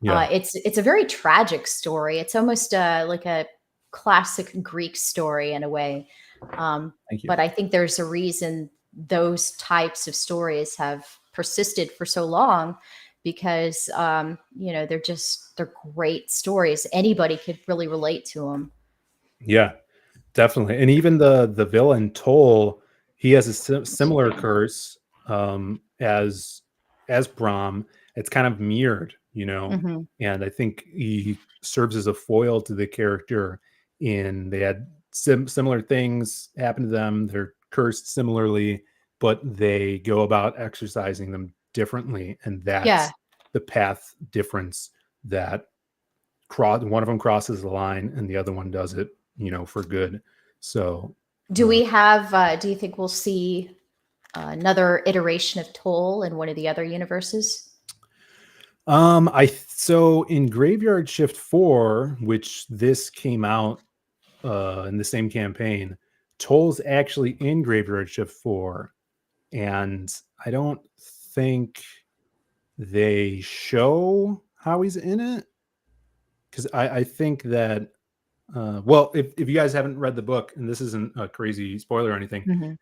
It's a very tragic story. It's almost like a classic Greek story in a way. But I think there's a reason those types of stories have persisted for so long, because they're great stories. Anybody could really relate to them. Yeah, definitely. And even the villain Toll, he has a similar curse as Brahm. It's kind of mirrored, and I think he serves as a foil to the character. They had similar things happen to them. They're cursed similarly, but they go about exercising them differently, and that's the path difference, that one of them crosses the line and the other one does it for good. So do we have do you think we'll see another iteration of Toll in one of the other universes? So in Graveyard Shift 4, which this came out in the same campaign, Toll's actually in Graveyard Shift 4, and I don't think they show how he's in it, because I think that well, if you guys haven't read the book, and this isn't a crazy spoiler or anything,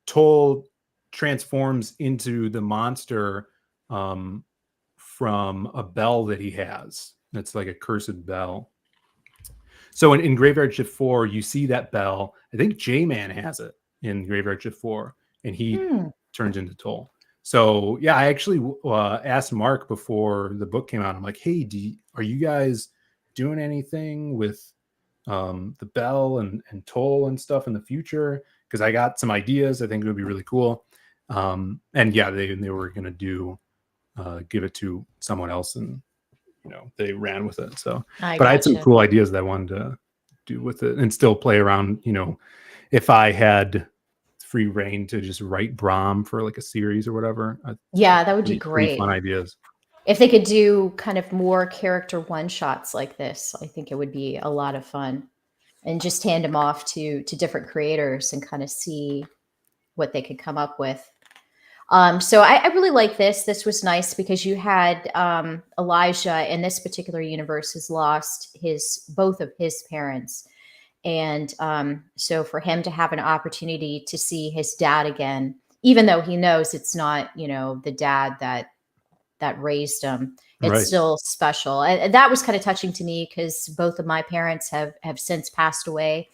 Toll transforms into the monster from a bell that he has. It's like a cursed bell. So in Graveyard Shift 4, you see that bell. I think J-Man has it in Graveyard Shift 4, and he turns into Toll. So yeah, I actually asked Mark before the book came out. I'm like, hey, are you guys doing anything with the bell and Toll and stuff in the future? Because I got some ideas. I think it would be really cool. And yeah, they were going to give it to someone else, and they ran with it. So, but I had some cool ideas that I wanted to do with it and still play around. If I had free reign to just write Brahm for like a series or whatever. Yeah, that would be great. Fun ideas. If they could do kind of more character one-shots like this, I think it would be a lot of fun. And just hand them off to different creators and kind of see what they could come up with. So I really like this. This was nice because you had Elijah in this particular universe has lost both of his parents. And so for him to have an opportunity to see his dad again, even though he knows it's not, the dad that raised him, it's still special. And that was kind of touching to me because both of my parents have since passed away.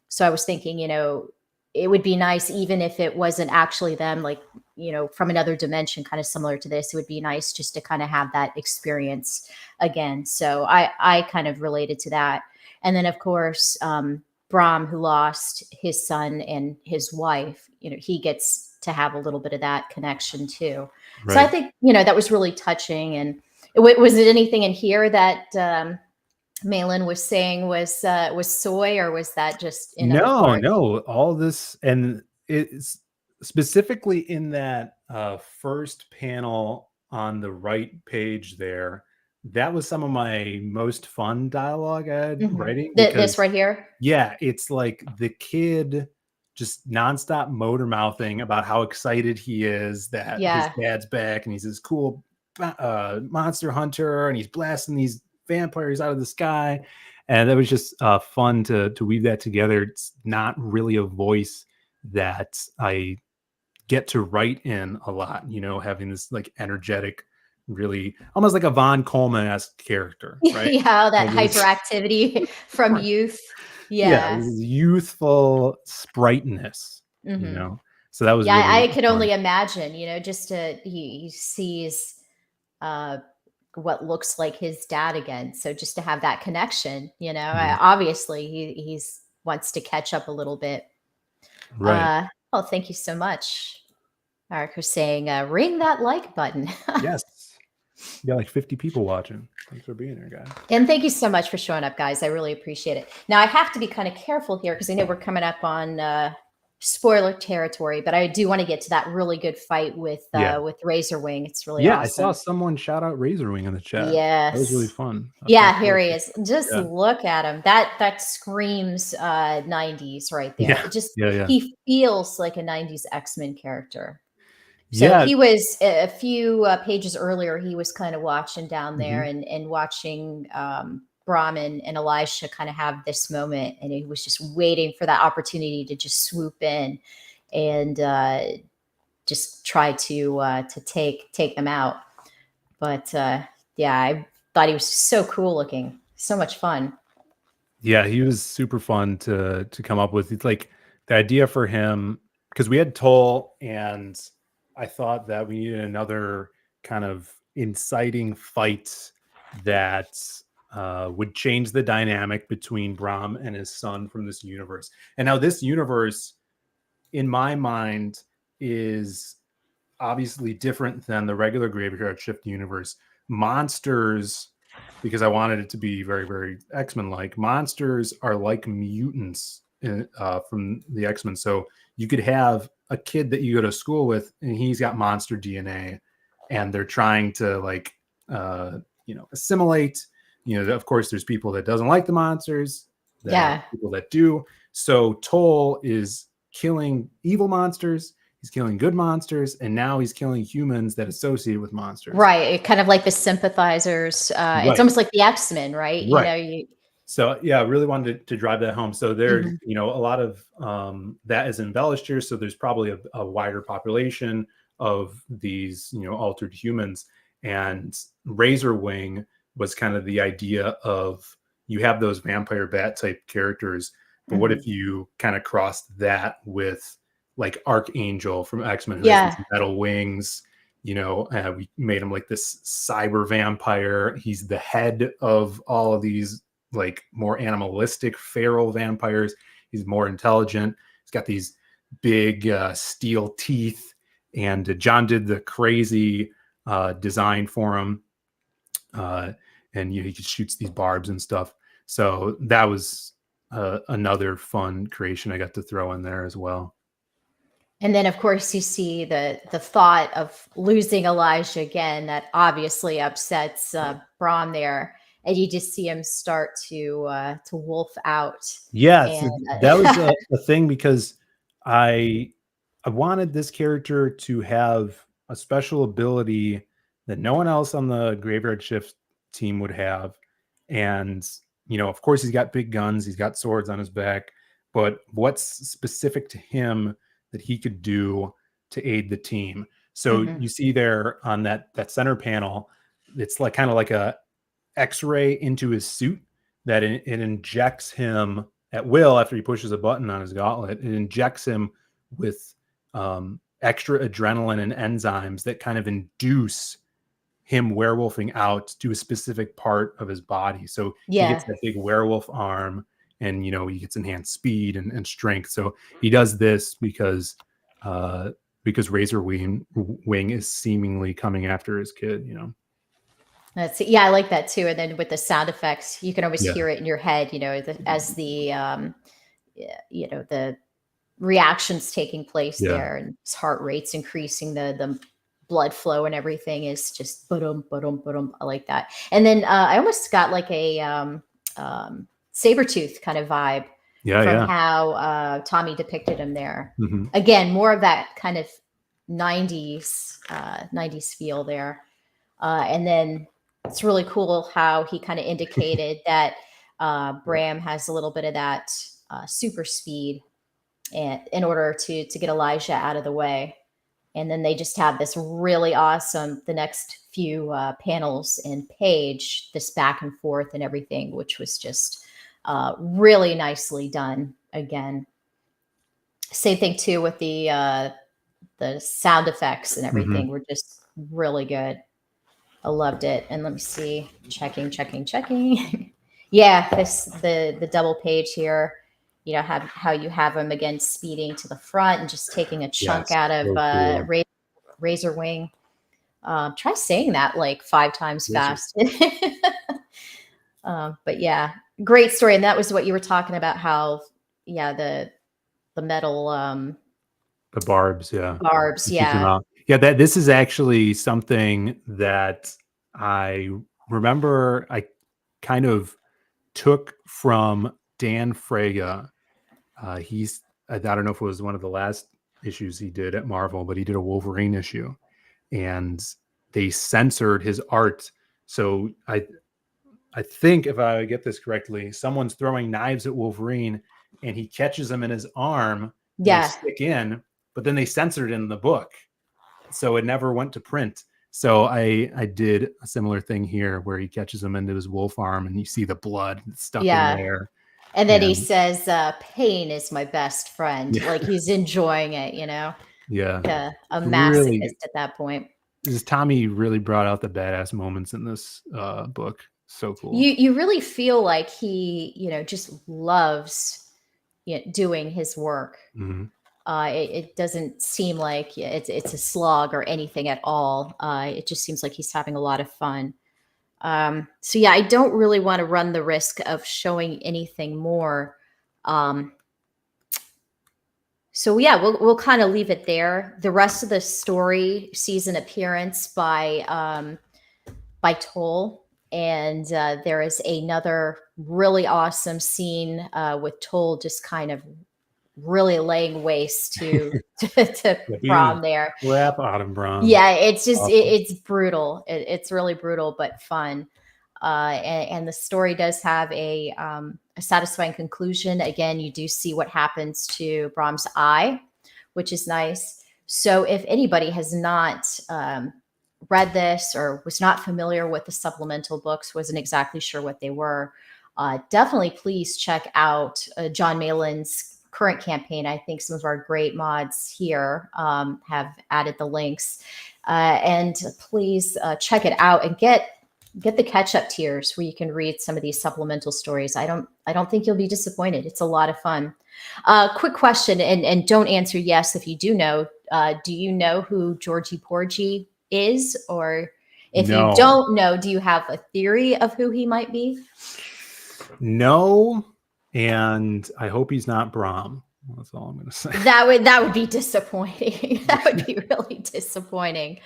So I was thinking, it would be nice, even if it wasn't actually them, like, from another dimension, kind of similar to this, it would be nice just to kind of have that experience again. So I kind of related to that. And then, of course, Brahm, who lost his son and his wife, he gets to have a little bit of that connection too. Right. So I think, that was really touching. And was it anything in here that Malin was saying was soy, or was that just in No, all this, and it's specifically in that first panel on the right page there. That was some of my most fun dialogue I had writing. This right here? Yeah, it's like the kid just nonstop motor mouthing about how excited he is that his dad's back, and he's this cool monster hunter, and he's blasting these vampires out of the sky. And that was just fun to weave that together. It's not really a voice that I get to write in a lot, having this like energetic, really almost like a Von Coleman-esque character, right? Yeah, that hyperactivity from youth. Yeah, youthful spriteness, So that was really I could fun. only imagine, he sees what looks like his dad again. So just to have that connection, obviously he's wants to catch up a little bit. Right. Well, thank you so much. Eric was saying, ring that like button. Yes. You got like 50 people watching. Thanks for being here, guys. And thank you so much for showing up, guys. I really appreciate it. Now I have to be kind of careful here because I know we're coming up on spoiler territory, but I do want to get to that really good fight with Razorwing. It's really awesome. I saw someone shout out Razorwing in the chat. Yes, that was really fun. Here he is. Just look at him. That screams 90s right there. He feels like a 90s X-Men character. So he was a few pages earlier. He was kind of watching down there and watching Brahmin and Elisha kind of have this moment, and he was just waiting for that opportunity to just swoop in and just try to take them out. But I thought he was so cool looking, so much fun. Yeah, he was super fun to come up with. It's like the idea for him, because we had Toll, and I thought that we needed another kind of inciting fight that would change the dynamic between Brahm and his son from this universe. And now this universe, in my mind, is obviously different than the regular Graveyard Shift universe. Monsters, because I wanted it to be very, very X-Men-like, monsters are like mutants from the X-Men. So you could have a kid that you go to school with, and he's got monster DNA, and they're trying to assimilate. Of course, there's people that doesn't like the monsters. People that do. So Toll is killing evil monsters, he's killing good monsters, and now he's killing humans that associate with monsters. Right. It kind of like the sympathizers. Right. It's almost like the X-Men, right? Right. You know, So yeah, I really wanted to drive that home. So there, Mhm. you know, a lot of that is embellished here. So there's probably a wider population of these, you know, altered humans. And Razor Wing was kind of the idea of, you have those vampire bat type characters, but what if you kind of crossed that with like Archangel from X-Men, who has these metal wings? You know, we made him like this cyber vampire. He's the head of all of these like more animalistic feral vampires. He's more intelligent. He's got these big steel teeth, and John did the crazy design for him, and he shoots these barbs and stuff. So that was another fun creation I got to throw in there as well. And then, of course, you see the thought of losing Elijah again. That obviously upsets Braun there, and you just see him start to wolf out. Yeah, And, that was a thing, because I wanted this character to have a special ability that no one else on the Graveyard Shift team would have. And, you know, of course, he's got big guns, he's got swords on his back, but what's specific to him that he could do to aid the team? So you see there on that center panel, it's like kind of like a X-ray into his suit that it injects him at will after he pushes a button on his gauntlet. It injects him with extra adrenaline and enzymes that kind of induce him werewolfing out to a specific part of his body. So he gets that big werewolf arm, and, you know, he gets enhanced speed and strength. So he does this because Razor Wing is seemingly coming after his kid, you know. I like that too. And then with the sound effects, you can always hear it in your head, you know, as the you know, the reactions taking place there, and his heart rate's increasing, the blood flow and everything is just ba-dum, ba-dum, ba-dum. I like that. And then I almost got like a Sabretooth kind of vibe from how Tommy depicted him there. Again, more of that kind of 90s feel there. And then it's really cool how he kind of indicated that Bram has a little bit of that super speed, and in order to get Elijah out of the way. And then they just have this really awesome, the next few panels and page, this back and forth and everything, which was just really nicely done. Again, same thing too with the sound effects and everything were just really good. I loved it. And let me see, checking. Yeah, the double page here, you know, how you have him again speeding to the front and just taking a chunk out of Razor Wing. Try saying that like 5 times fast. But yeah, great story. And that was what you were talking about, how the metal the barbs, that this is actually something that I remember I kind of took from Dan Fraga. I don't know if it was one of the last issues he did at Marvel, but he did a Wolverine issue, and they censored his art. So I think, if I get this correctly, someone's throwing knives at Wolverine and he catches them in his arm. They stick in, but then they censored it in the book, so it never went to print. So I did a similar thing here where he catches him into his wolf arm and you see the blood stuck in there. And then he says, pain is my best friend. Like he's enjoying it, you know? Yeah. A masochist at that point. Tommy really brought out the badass moments in this book. So cool. You really feel like he, you know, just loves doing his work. It doesn't seem like it's a slog or anything at all. It just seems like he's having a lot of fun. So yeah, I don't really want to run the risk of showing anything more. So yeah, we'll kind of leave it there. The rest of the story sees an appearance by Toll, and there is another really awesome scene with Toll just kind of really laying waste to Brom there. Crap out of Brom. Yeah, it's just Awesome. it's brutal. It's really brutal but fun. And the story does have a satisfying conclusion. Again, you do see what happens to Brom's eye, which is nice. So if anybody has not read this or was not familiar with the supplemental books, wasn't exactly sure what they were, definitely please check out John Malin's current campaign. I think some of our great mods here have added the links. And please check it out and get the catch-up tiers where you can read some of these supplemental stories. I don't think you'll be disappointed. It's a lot of fun. Quick question, and don't answer yes if you do know. Do you know who Georgie Porgy is? Or if you don't know, do you have a theory of who he might be? No, and I hope he's not Brom. That's all I'm going to say. That would be disappointing. That would be really disappointing.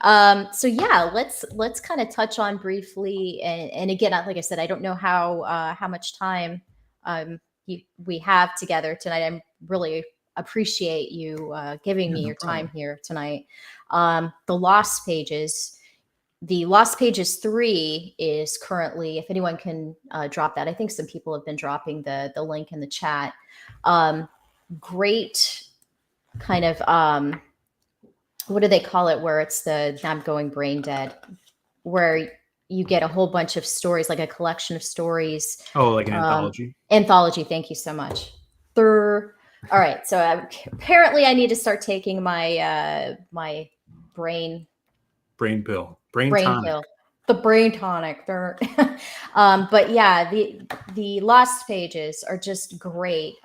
So yeah, let's kind of touch on briefly. And again, like I said, I don't know how much time we have together tonight. I really appreciate you giving me your time here tonight. The Lost Pages. The Lost Pages 3 is currently, if anyone can drop that, I think some people have been dropping the link in the chat. Great kind of, what do they call it? Where it's I'm going brain dead, where you get a whole bunch of stories, like a collection of stories. Oh, like an anthology? Anthology. Thank you so much. All right. So apparently I need to start taking my, my brain pill. Brain tonic. Pill. The brain tonic. But yeah, the Lost Pages are just great.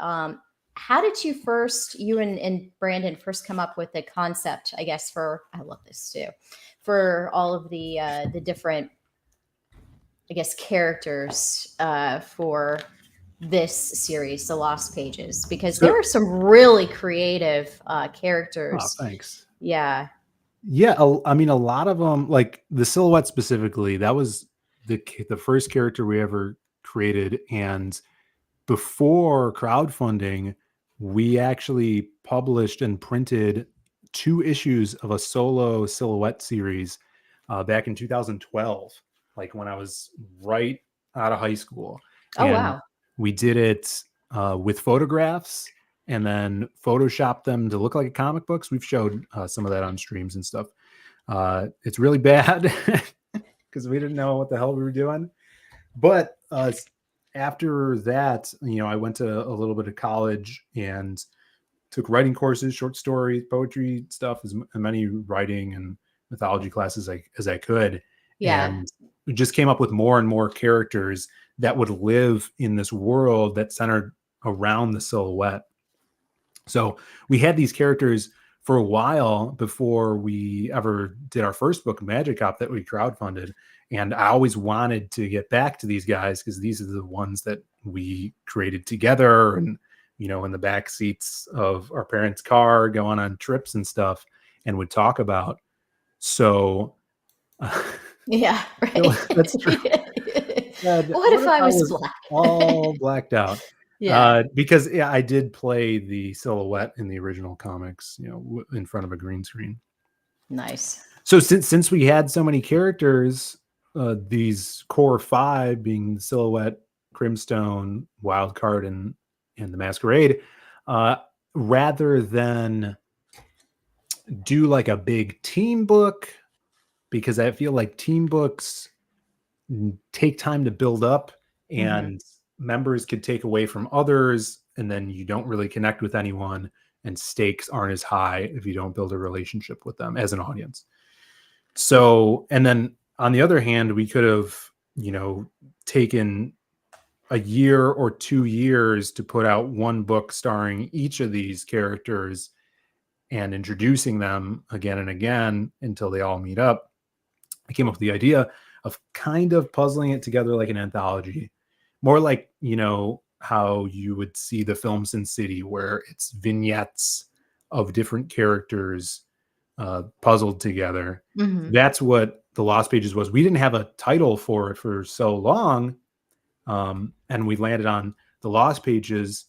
How did you and Brandon first come up with the concept, I guess, I love this too, for all of the different, I guess, characters for this series, The Lost Pages, because there are some really creative characters. Oh, thanks. Yeah. Yeah, I mean, a lot of them, like the Silhouette specifically, that was the first character we ever created. And before crowdfunding, we actually published and printed 2 issues of a solo Silhouette series back in 2012, like when I was right out of high school. Oh, wow. We did it with photographs and then Photoshop them to look like comic books. We've showed some of that on streams and stuff. It's really bad because we didn't know what the hell we were doing. But after that, I went to a little bit of college and took writing courses, short stories, poetry stuff, as many writing and mythology classes as I could. Yeah. And we just came up with more and more characters that would live in this world that centered around the Silhouette. So we had these characters for a while before we ever did our first book, Magic Cop, that we crowdfunded. And I always wanted to get back to these guys because these are the ones that we created together and, in the back seats of our parents' car, going on trips and stuff, and would talk about. So yeah, right. That's true. What if I was black? all blacked out. Yeah. Because I did play the Silhouette in the original comics, in front of a green screen. Nice. So since we had so many characters, these core 5 being the Silhouette, Crimstone, Wildcard, and the Masquerade, rather than do like a big team book, because I feel like team books take time to build up and members could take away from others, and then you don't really connect with anyone, and stakes aren't as high if you don't build a relationship with them as an audience. So, and then on the other hand, we could have, taken a year or 2 years to put out one book starring each of these characters and introducing them again and again until they all meet up. I came up with the idea of kind of puzzling it together like an anthology. More like, how you would see the film Sin City, where it's vignettes of different characters puzzled together. That's what the Lost Pages was. We didn't have a title for it for so long And we landed on the Lost Pages,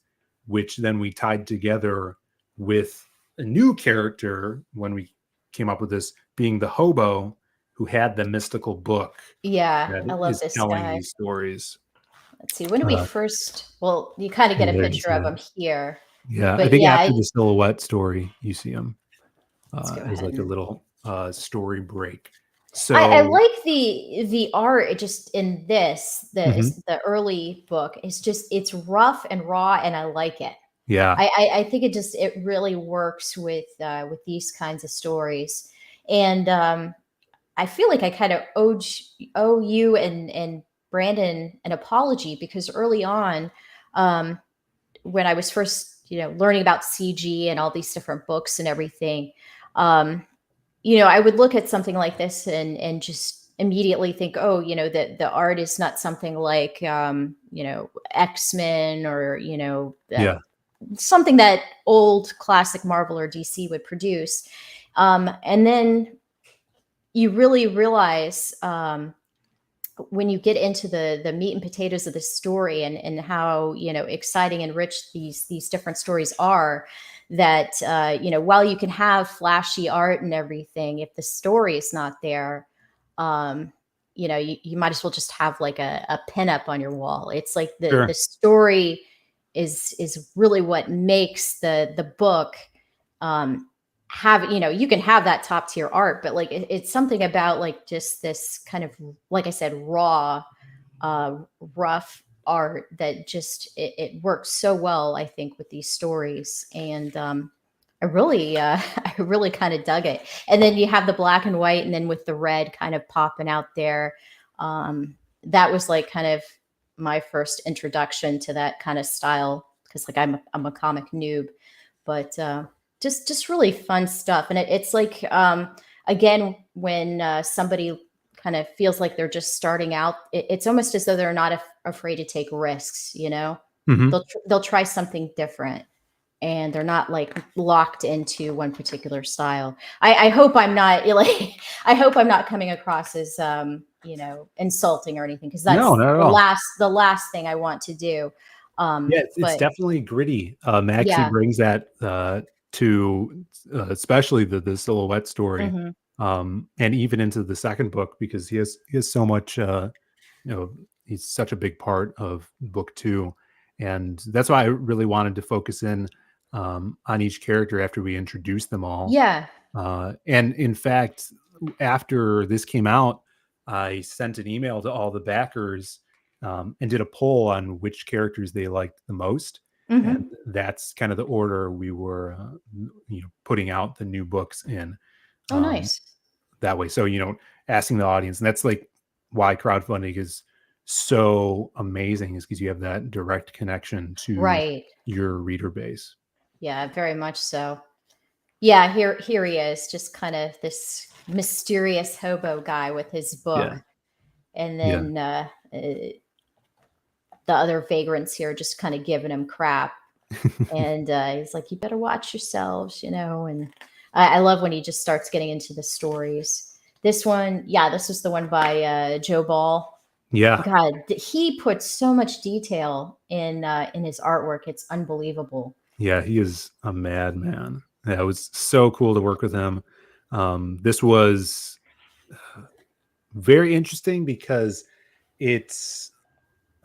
which then we tied together with a new character when we came up with this, being the hobo who had the mystical book. Yeah, I that love is this telling guy. these stories. Let's see. When did we first? Well, you kind of get a There you picture see of it. him here. Yeah, I But think yeah, after the silhouette story, you see him let's go as ahead like a and- little story break. So I like the art. It just in this Mhm. the early book. It's rough and raw, and I like it. yeah, I think it really works with these kinds of stories, and I feel like I kind of owe you and Brandon an apology, because early on, when I was first learning about CG and all these different books and everything, I would look at something like this and just immediately think, oh, that the art is not something like X-Men or yeah, something that old classic Marvel or DC would produce. And then you really realize when you get into the meat and potatoes of the story and how exciting and rich these different stories are, that while you can have flashy art and everything, if the story is not there, you might as well just have like a pinup on your wall. It's like sure. the story is really what makes the book have, you can have that top tier art, but like it's something about like just this kind of, like I said, raw rough art that just it works so well, I think, with these stories. And I really I really kind of dug it. And then you have the black and white, and then with the red kind of popping out there, that was like kind of my first introduction to that kind of style, because like I'm a comic noob. But just really fun stuff. And it's like again, when somebody kind of feels like they're just starting out, it's almost as though they're not afraid to take risks. Mhm. They'll try something different, and they're not like locked into one particular style. I hope I'm not like I hope I'm not coming across as insulting or anything, because that's No, not at all. the last thing I want to do. Yeah, it's But definitely gritty. Maxie yeah. brings that to especially the silhouette story, Mhm. and even into the second book, because he has so much. He's such a big part of book two, and that's why I really wanted to focus in on each character after we introduced them all. Yeah. And in fact, after this came out, I sent an email to all the backers and did a poll on which characters they liked the most. And Mhm. that's kind of the order we were, putting out the new books in Oh, nice. that way. So, asking the audience, and that's like why crowdfunding is so amazing, is because you have that direct connection to Right. your reader base. Yeah, very much so. Yeah, here he is, just kind of this mysterious hobo guy with his book. Yeah. And Yeah. then the other vagrants here just kind of giving him crap. And he's like, you better watch yourselves, and I love when he just starts getting into the stories. This one, yeah, this was the one by Joe Ball. Yeah. God, he puts so much detail in his artwork. It's unbelievable. Yeah, he is a madman. Yeah, it was so cool to work with him. This was very interesting because it's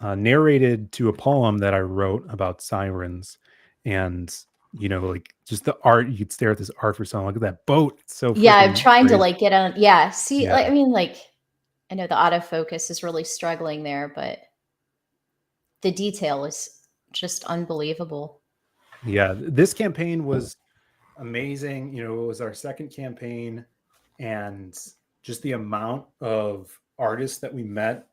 narrated to a poem that I wrote about sirens, and like just the art. You could stare at this art for so long. Look at that boat; it's so Yeah, I'm freaking trying to crazy. like get on. Yeah, see, Yeah. like, I mean, like, I know the autofocus is really struggling there, but the detail is just unbelievable. Yeah, this campaign was amazing. It was our second campaign, and just the amount of artists that we met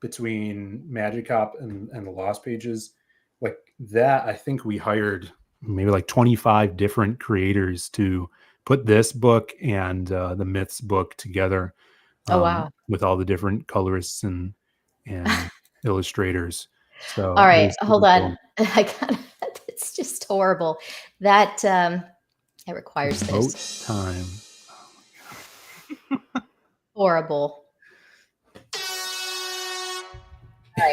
between Magic Cop and the Lost Pages, like that, I think we hired maybe like 25 different creators to put this book and the Myths book together, Oh, wow. with all the different colorists and illustrators. So All it right, was hold super on. cool. I got it's just horrible. That it requires Boat this. time. Horrible. All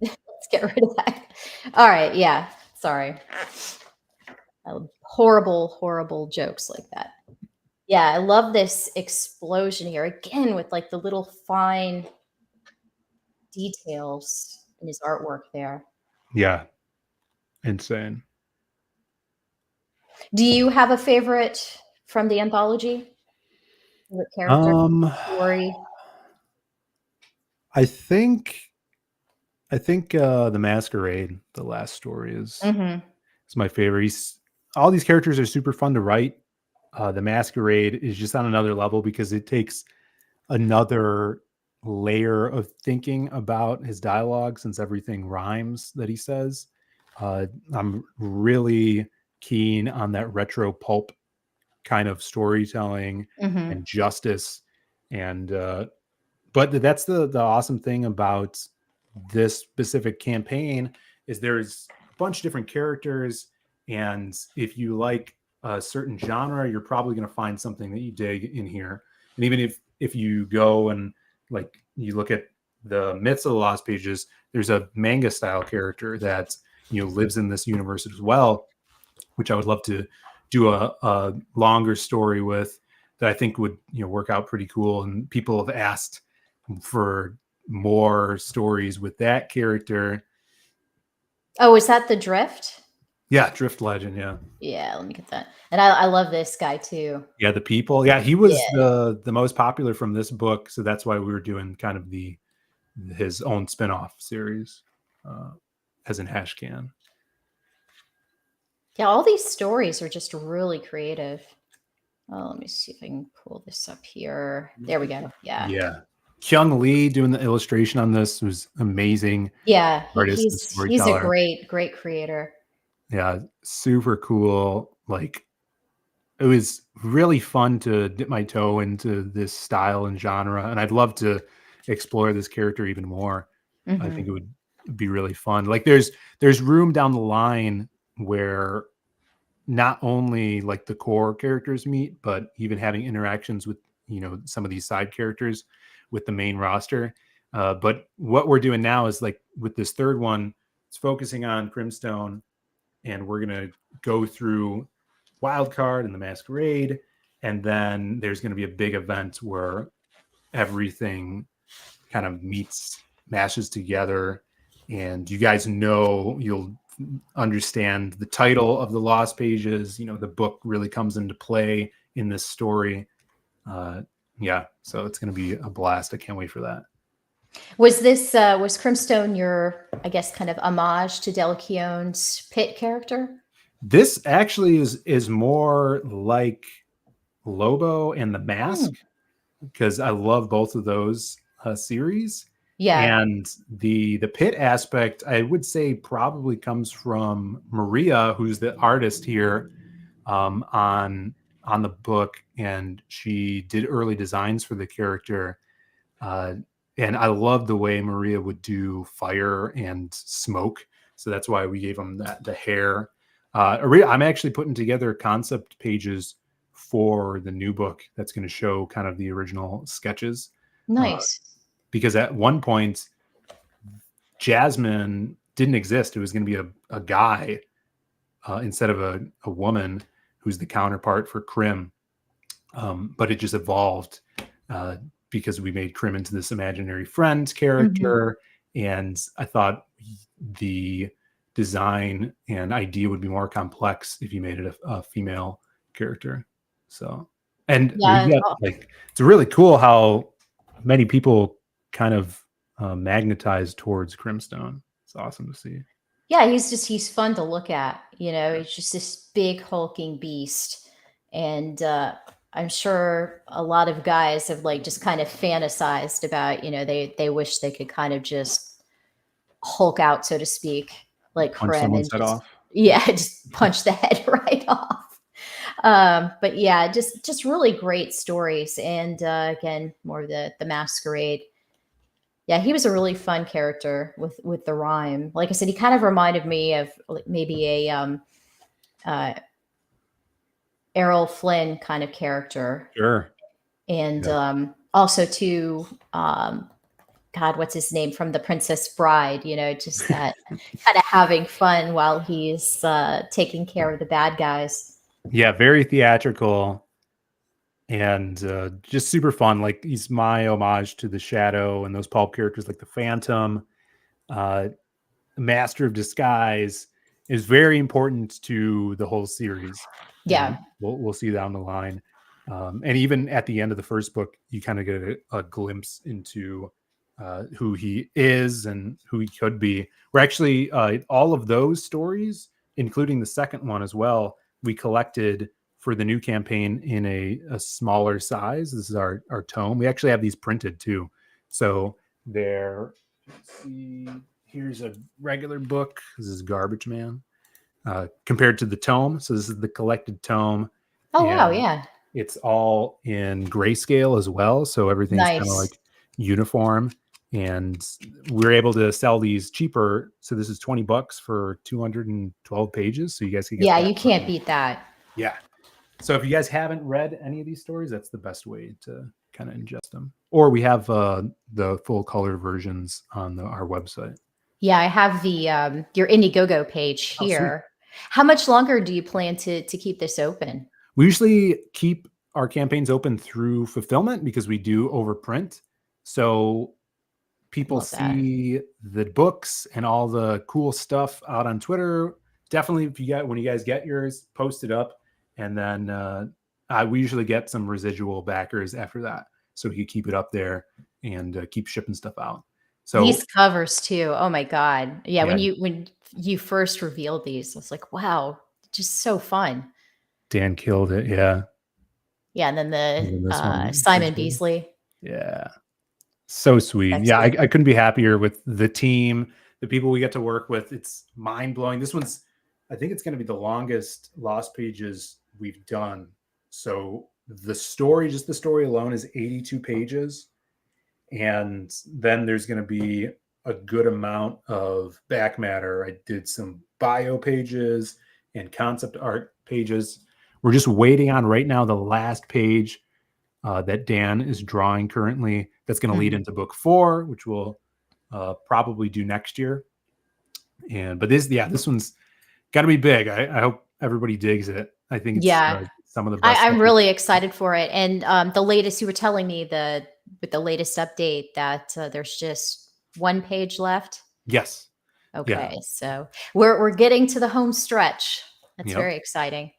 right. get rid of that. All right, yeah. Sorry. Horrible jokes like that. Yeah, I love this explosion here again with like the little fine details in his artwork there. Yeah, insane. Do you have a favorite from the anthology? Favorite character, story? I think the Masquerade, the last story is my favorite. All these characters are super fun to write. The Masquerade is just on another level because it takes another layer of thinking about his dialogue, since everything rhymes that he says. I'm really keen on that retro pulp kind of storytelling and justice. And but that's the awesome thing about this specific campaign is there's a bunch of different characters, and if you like a certain genre, you're probably going to find something that you dig in here. And even if you go and like you look at the Myths of the Lost Pages, there's a manga style character that lives in this universe as well, which I would love to do a longer story with, that I think would work out pretty cool. And people have asked for more stories with that character. Oh, is that the Drift? Yeah, Drift Legend. Yeah, let me get that. And I love this guy too. Yeah, the people. Yeah, he was the most popular from this book, so that's why we were doing kind of his own spin-off series, as in Hashcan. Yeah, all these stories are just really creative. Oh, let me see if I can pull this up here. There we go. Yeah. Kyung Lee doing the illustration on this was amazing. Yeah, Artist and he's a storyteller. great creator. Yeah, super cool. Like, it was really fun to dip my toe into this style and genre, and I'd love to explore this character even more. I think it would be really fun. Like, there's room down the line where not only like the core characters meet, but even having interactions with some of these side characters with the main roster. But what we're doing now is, like, with this third one, it's focusing on Crimstone, and we're gonna go through Wildcard and the Masquerade, and then there's going to be a big event where everything kind of mashes together, and you guys you'll understand the title of the Lost Pages. The book really comes into play in this story. So it's going to be a blast. I can't wait for that. Was Crimstone your, I guess, kind of homage to Delquion's Pit character? This actually is more like Lobo and the Mask, because I love both of those series. Yeah. And the Pit aspect, I would say, probably comes from Maria, who's the artist here on the book, and she did early designs for the character. And I love the way Maria would do fire and smoke, so that's why we gave him the hair. I'm actually putting together concept pages for the new book that's going to show kind of the original sketches. Nice. Because at one point, Jasmine didn't exist. It was going to be a guy instead of a woman who's the counterpart for Crim. But it just evolved because we made Crim into this imaginary friend character. And I thought the design and idea would be more complex if you made it a female character. So, and it's really cool how many people kind of magnetized towards Crimstone. It's awesome to see. Yeah, he's fun to look at. He's just this big hulking beast, and I'm sure a lot of guys have just kind of fantasized about, they wish they could kind of just Hulk out, so to speak, like Crim, and just punch the head right off. But yeah, just really great stories. And again, more of the Masquerade. Yeah, he was a really fun character with the rhyme. Like I said, he kind of reminded me of maybe a Errol Flynn kind of character. Sure. And also too, God, what's his name from The Princess Bride? Just that kind of having fun while he's taking care of the bad guys. Yeah, very theatrical and just super fun. Like he's my homage to the Shadow and those pulp characters like the Phantom, Master of Disguise is very important to the whole series. Yeah, we'll see down the line. And even at the end of the first book, you kind of get a glimpse into who he is and who he could be. We're actually all of those stories, including the second one as well, we collected for the new campaign in a smaller size. This is our tome. We actually have these printed too. So they're, let's see, here's a regular book. This is Garbage Man compared to the tome. So this is the collected tome. Oh, wow. Yeah. It's all in grayscale as well. So everything's kind of like uniform. And we're able to sell these cheaper. So this is $20 for 212 pages. So you guys can get that. You can't beat that. Yeah. So if you guys haven't read any of these stories, that's the best way to kind of ingest them. Or we have the full color versions on our website. Yeah, I have the your Indiegogo page here. How much longer do you plan to keep this open? We usually keep our campaigns open through fulfillment because we do overprint. So people see the books and all the cool stuff out on Twitter. Definitely, when you guys get yours, post it up, and then we usually get some residual backers after that, so we can keep it up there and keep shipping stuff out. So these covers too. Oh my God! Yeah, when you first revealed these, I was like, wow, just so fun. Dan killed it. Yeah. Yeah, and then the Simon Beasley. Yeah. So sweet. I couldn't be happier with the team, the people we get to work with. It's mind blowing. This one's, I think it's going to be the longest Lost Pages we've done. So the story alone is 82 pages. And then there's going to be a good amount of back matter. I did some bio pages and concept art pages. We're just waiting on right now the last page that Dan is drawing currently. That's going to lead into book 4, which we'll probably do next year. But this one's got to be big. I hope everybody digs it. I think it's some of the best. I'm really excited for it. And the latest, you were telling me with the latest update that there's just one page left. Yes. Okay, so we're getting to the home stretch. That's very exciting.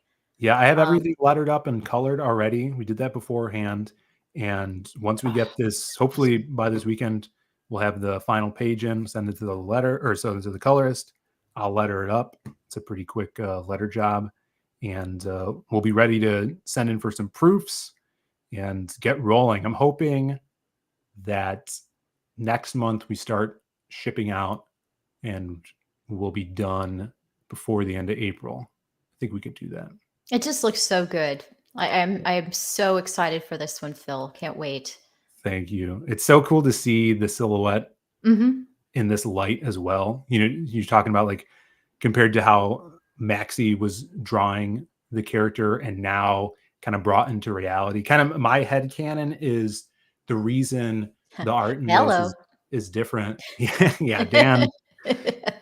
Yeah, I have everything lettered up and colored already. We did that beforehand. And once we get this, hopefully by this weekend, we'll have the final page in, send it to the colorist. I'll letter it up. It's a pretty quick letter job. And we'll be ready to send in for some proofs and get rolling. I'm hoping that next month we start shipping out and we'll be done before the end of April. I think we could do that. It just looks so good. I'm so excited for this one, Phil. Can't wait. Thank you. It's so cool to see the silhouette in this light as well. You're talking about like compared to how Maxie was drawing the character and now kind of brought into reality. Kind of my headcanon is the reason the art in this is different. Yeah,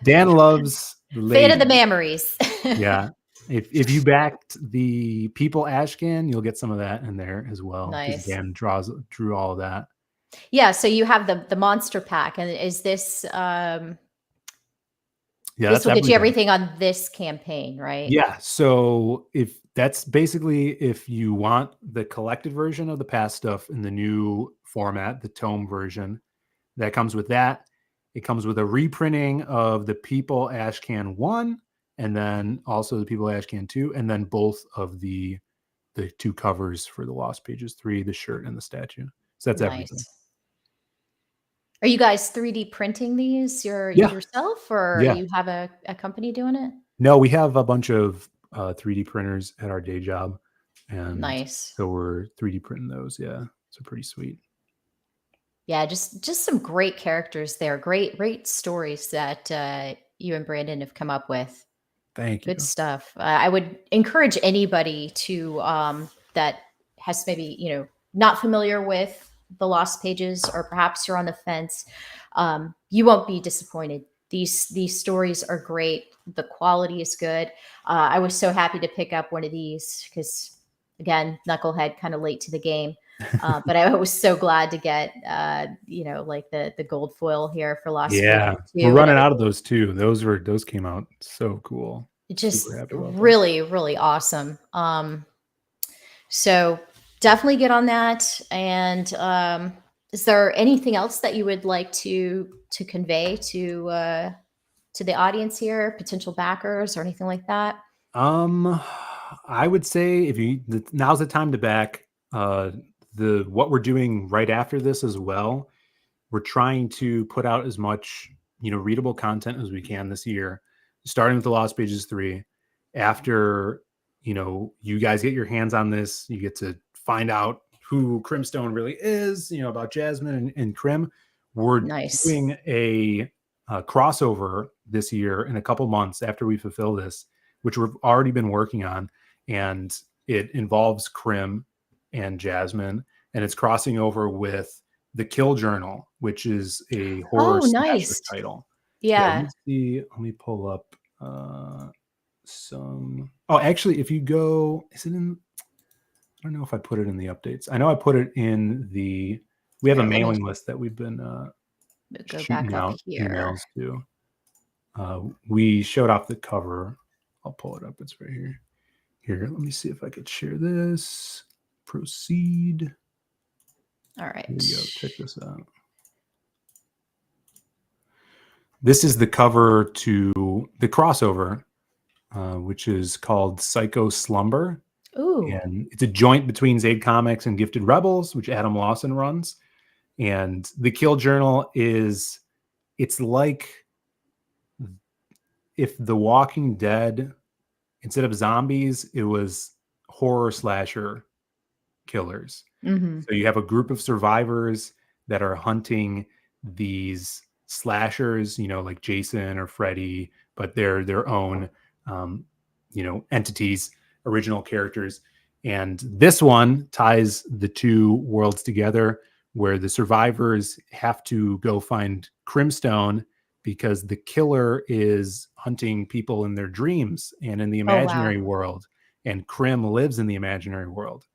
Dan loves the Fate of the Memories. Yeah. If you backed the People Ashcan, you'll get some of that in there as well. Nice. Dan drew all of that. Yeah. So you have the monster pack, and is this? This will get you everything on this campaign, right? Yeah. So if that's basically if you want the collected version of the past stuff in the new format, the tome version, that comes with that. It comes with a reprinting of the People Ashcan 1. And then also the People Ashcan 2, and then both of the 2 covers for the Lost Pages 3, the shirt and the statue. So that's everything. Are you guys 3D printing these yourself, or you have a company doing it? No, we have a bunch of 3D printers at our day job, and so we're 3D printing those. Yeah, so pretty sweet. Yeah, just some great characters there. Great stories that you and Brandon have come up with. Thank you. Good stuff. I would encourage anybody to that has maybe not familiar with the Lost Pages, or perhaps you're on the fence, you won't be disappointed. These stories are great. The quality is good. I was so happy to pick up one of these because, again, Knucklehead kind of late to the game. But I was so glad to get, like the gold foil here for Lost Yeah, Pages too. we're running out of those too. Those came out so cool. Just Super happy about that. really, really awesome. So definitely get on that. And is there anything else that you would like to convey to the audience here, potential backers or anything like that? I would say now's the time to back. What we're doing right after this as well. We're trying to put out as much readable content as we can this year, starting with the Lost Pages 3. After you guys get your hands on this, you get to find out who Crimstone really is, about Jasmine and Crim. We're doing a crossover this year in a couple months after we fulfill this, which we've already been working on, and it involves Crim and Jasmine, and it's crossing over with the Kill Journal, which is a horror slasher title. Yeah. Let me pull up some. Oh, actually, if you go, is it in? I don't know if I put it in the updates. I know I put it in the. We have a mailing list that we've been shooting out emails to. We showed off the cover. I'll pull it up. It's right here. Here, let me see if I could share this. Proceed. All right. Here we go. Check this out. This is the cover to the crossover, which is called Psycho Slumber. Ooh. And it's a joint between Zaid Comics and Gifted Rebels, which Adam Lawson runs. And the Kill Journal it's like if The Walking Dead, instead of zombies, it was horror slasher killers. Mm-hmm. So you have a group of survivors that are hunting these slashers, like Jason or Freddy, but they're their own, entities, original characters. And this one ties the two worlds together, where the survivors have to go find Crimstone because the killer is hunting people in their dreams and in the imaginary world, and Crim lives in the imaginary world.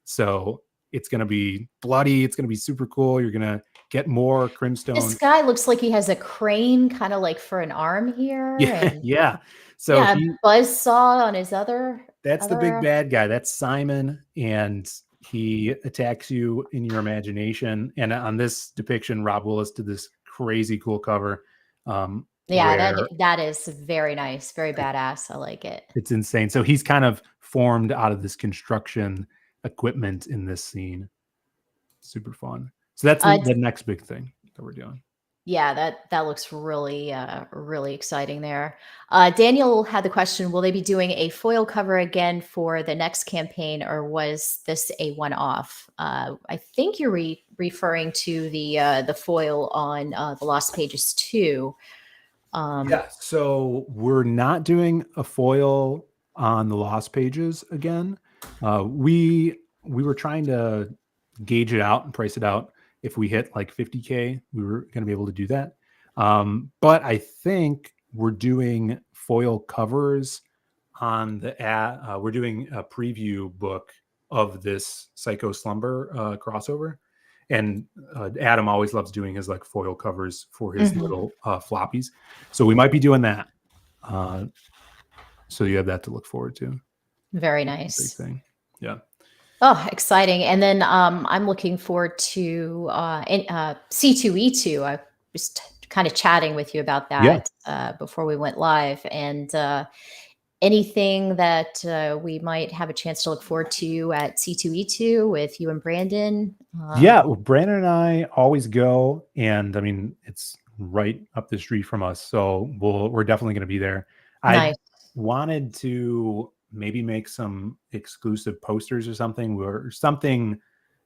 So it's going to be bloody. It's going to be super cool. You're going to get more Crimstone. This guy looks like he has a crane kind of like for an arm here. Yeah. Yeah. So a buzzsaw on his other. That's the big bad guy. That's Simon. And he attacks you in your imagination. And on this depiction, Rob Willis did this crazy cool cover. That is very nice. Very badass. I like it. It's insane. So he's kind of formed out of this construction equipment in this scene. Super fun. So that's the next big thing that we're doing. Yeah, that looks really really exciting there. Daniel had the question, will they be doing a foil cover again for the next campaign, or was this a one-off? I think you're referring to the foil on the Lost Pages 2. Yeah, so we're not doing a foil on the Lost Pages again. We were trying to gauge it out and price it out. If we hit like 50K, we were going to be able to do that. But I think we're doing foil covers on the we're doing a preview book of this Psycho Slumber crossover. And Adam always loves doing his like foil covers for his little floppies. So we might be doing that. So you have that to look forward to. Very nice. Big thing. Yeah. Oh, exciting. And then I'm looking forward to C2E2. I was kind of chatting with you about that before we went live. And anything that we might have a chance to look forward to at C2E2 with you and Brandon? Well, Brandon and I always go. And I mean, it's right up the street from us. So we're definitely going to be there. Nice. I wanted to maybe make some exclusive posters or something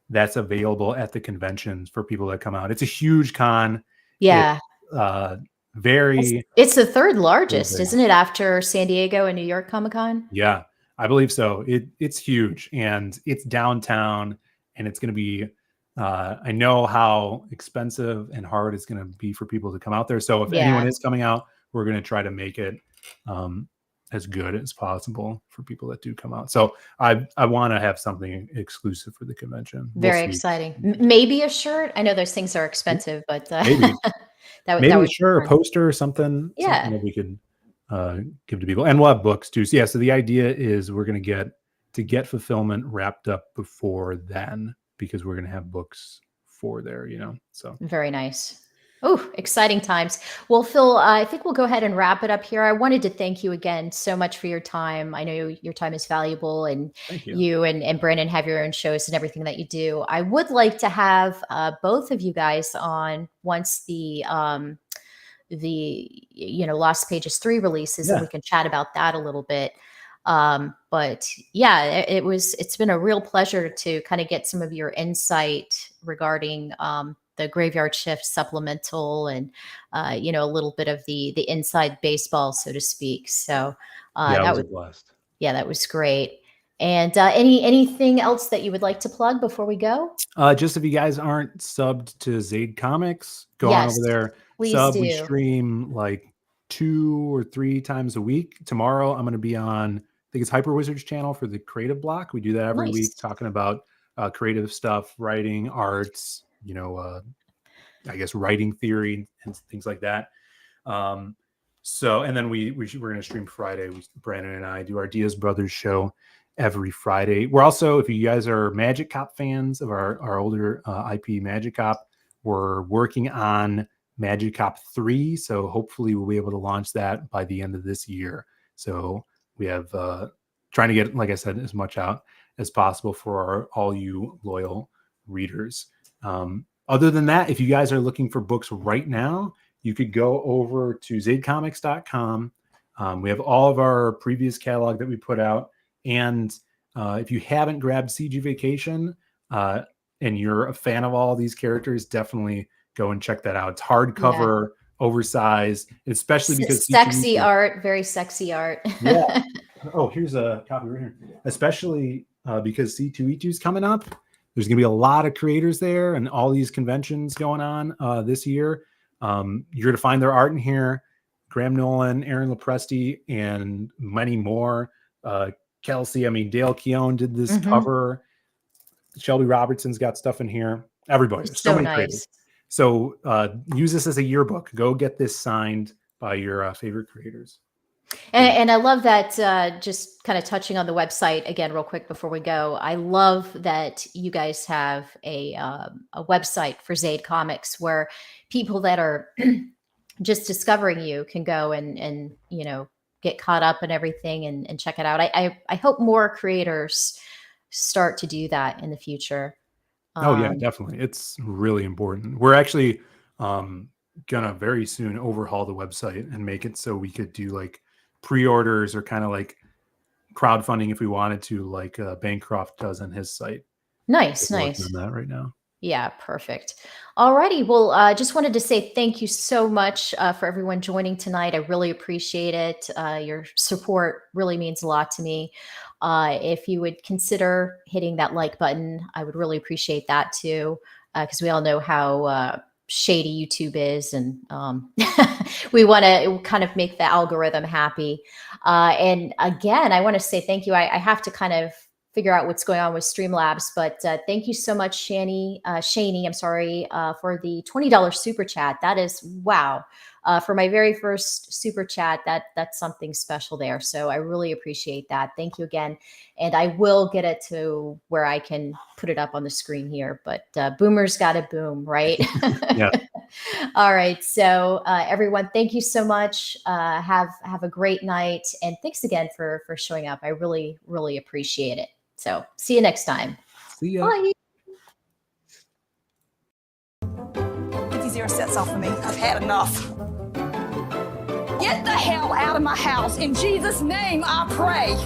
that's available at the conventions for people that come out. It's a huge con. Yeah. It's the third largest, isn't it, after San Diego and New York Comic-Con? Yeah, I believe so. It's huge, and it's downtown, and it's going to be I know how expensive and hard it's going to be for people to come out there. So if Yeah. anyone is coming out, we're going to try to make it as good as possible for people that do come out. So I want to have something exclusive for the convention. Very We'll see. exciting. Maybe a shirt. I know those things are expensive, but Maybe. that Maybe would sure, a fun. poster or something. Yeah. Something that we could give to people. And we'll have books too. So yeah, so the idea is we're going to get fulfillment wrapped up before then, because we're going to have books for there, so. Very nice. Oh, exciting times. Well, Phill, I think we'll go ahead and wrap it up here. I wanted to thank you again so much for your time. I know your time is valuable, and Thank you. you and Brandon have your own shows and everything that you do. I would like to have both of you guys on once the Lost Pages 3 releases, and we can chat about that a little bit. But yeah, it's been a real pleasure to kind of get some of your insight regarding the Graveyard Shift Supplemental, and a little bit of the inside baseball, so to speak. So That was a blast. Yeah, that was great. And anything else that you would like to plug before we go? Just if you guys aren't subbed to Zaid Comics, go on Yes, over there. please We do. stream like 2 or 3 times a week. Tomorrow I'm going to be on, I think it's Hyper Wizards channel for the creative block. We do that every Nice. week, talking about creative stuff, writing, arts, I guess writing theory and things like that. So, and then we're going to stream Friday. Brandon and I do our Diaz Brothers show every Friday. We're also, if you guys are Magic Cop fans of our older IP Magic Cop, we're working on Magic Cop 3. So hopefully we'll be able to launch that by the end of this year. So we have trying to get, like I said, as much out as possible for all you loyal readers. Other than that, if you guys are looking for books right now, you could go over to zaidcomics.com. We have all of our previous catalog that we put out. And if you haven't grabbed CG Vacation and you're a fan of all these characters, definitely go and check that out. It's hardcover, oversized, especially because sexy art, very sexy art. Yeah. Oh, here's a copy right here. Especially because C2E2 is coming up. There's going to be a lot of creators there and all these conventions going on this year. You're going to find their art in here. Graham Nolan, Aaron Lopresti, and many more. Kelsey, Dale Keown did this cover. Shelby Robertson's got stuff in here. Everybody. So many creators. So use this as a yearbook. Go get this signed by your favorite creators. And I love that, just kind of touching on the website again, real quick before we go. I love that you guys have a website for Zaid Comics where people that are just discovering you can go and get caught up in everything and check it out. I hope more creators start to do that in the future. Oh yeah, definitely. It's really important. We're actually gonna very soon overhaul the website and make it so we could do like pre-orders or kind of like crowdfunding if we wanted to, like Bancroft does on his site. Nice. On that right now. Yeah, perfect. Alrighty. Well, just wanted to say thank you so much for everyone joining tonight. I really appreciate it. Your support really means a lot to me. If you would consider hitting that like button, I would really appreciate that too, because we all know how shady YouTube is, and we want to kind of make the algorithm happy. And again, I want to say thank you. I have to kind of figure out what's going on with Streamlabs, but thank you so much, Shani, for the $20 super chat. That is wow. For my very first super chat, that's something special there. So I really appreciate that. Thank you again. And I will get it to where I can put it up on the screen here, but boomers got to boom, right? Yeah. All right. So everyone, thank you so much. Have a great night. And thanks again for showing up. I really, really appreciate it. So see you next time. See ya. Bye. 50 sets off of me. I've had enough. Get the hell out of my house. In Jesus' name, I pray.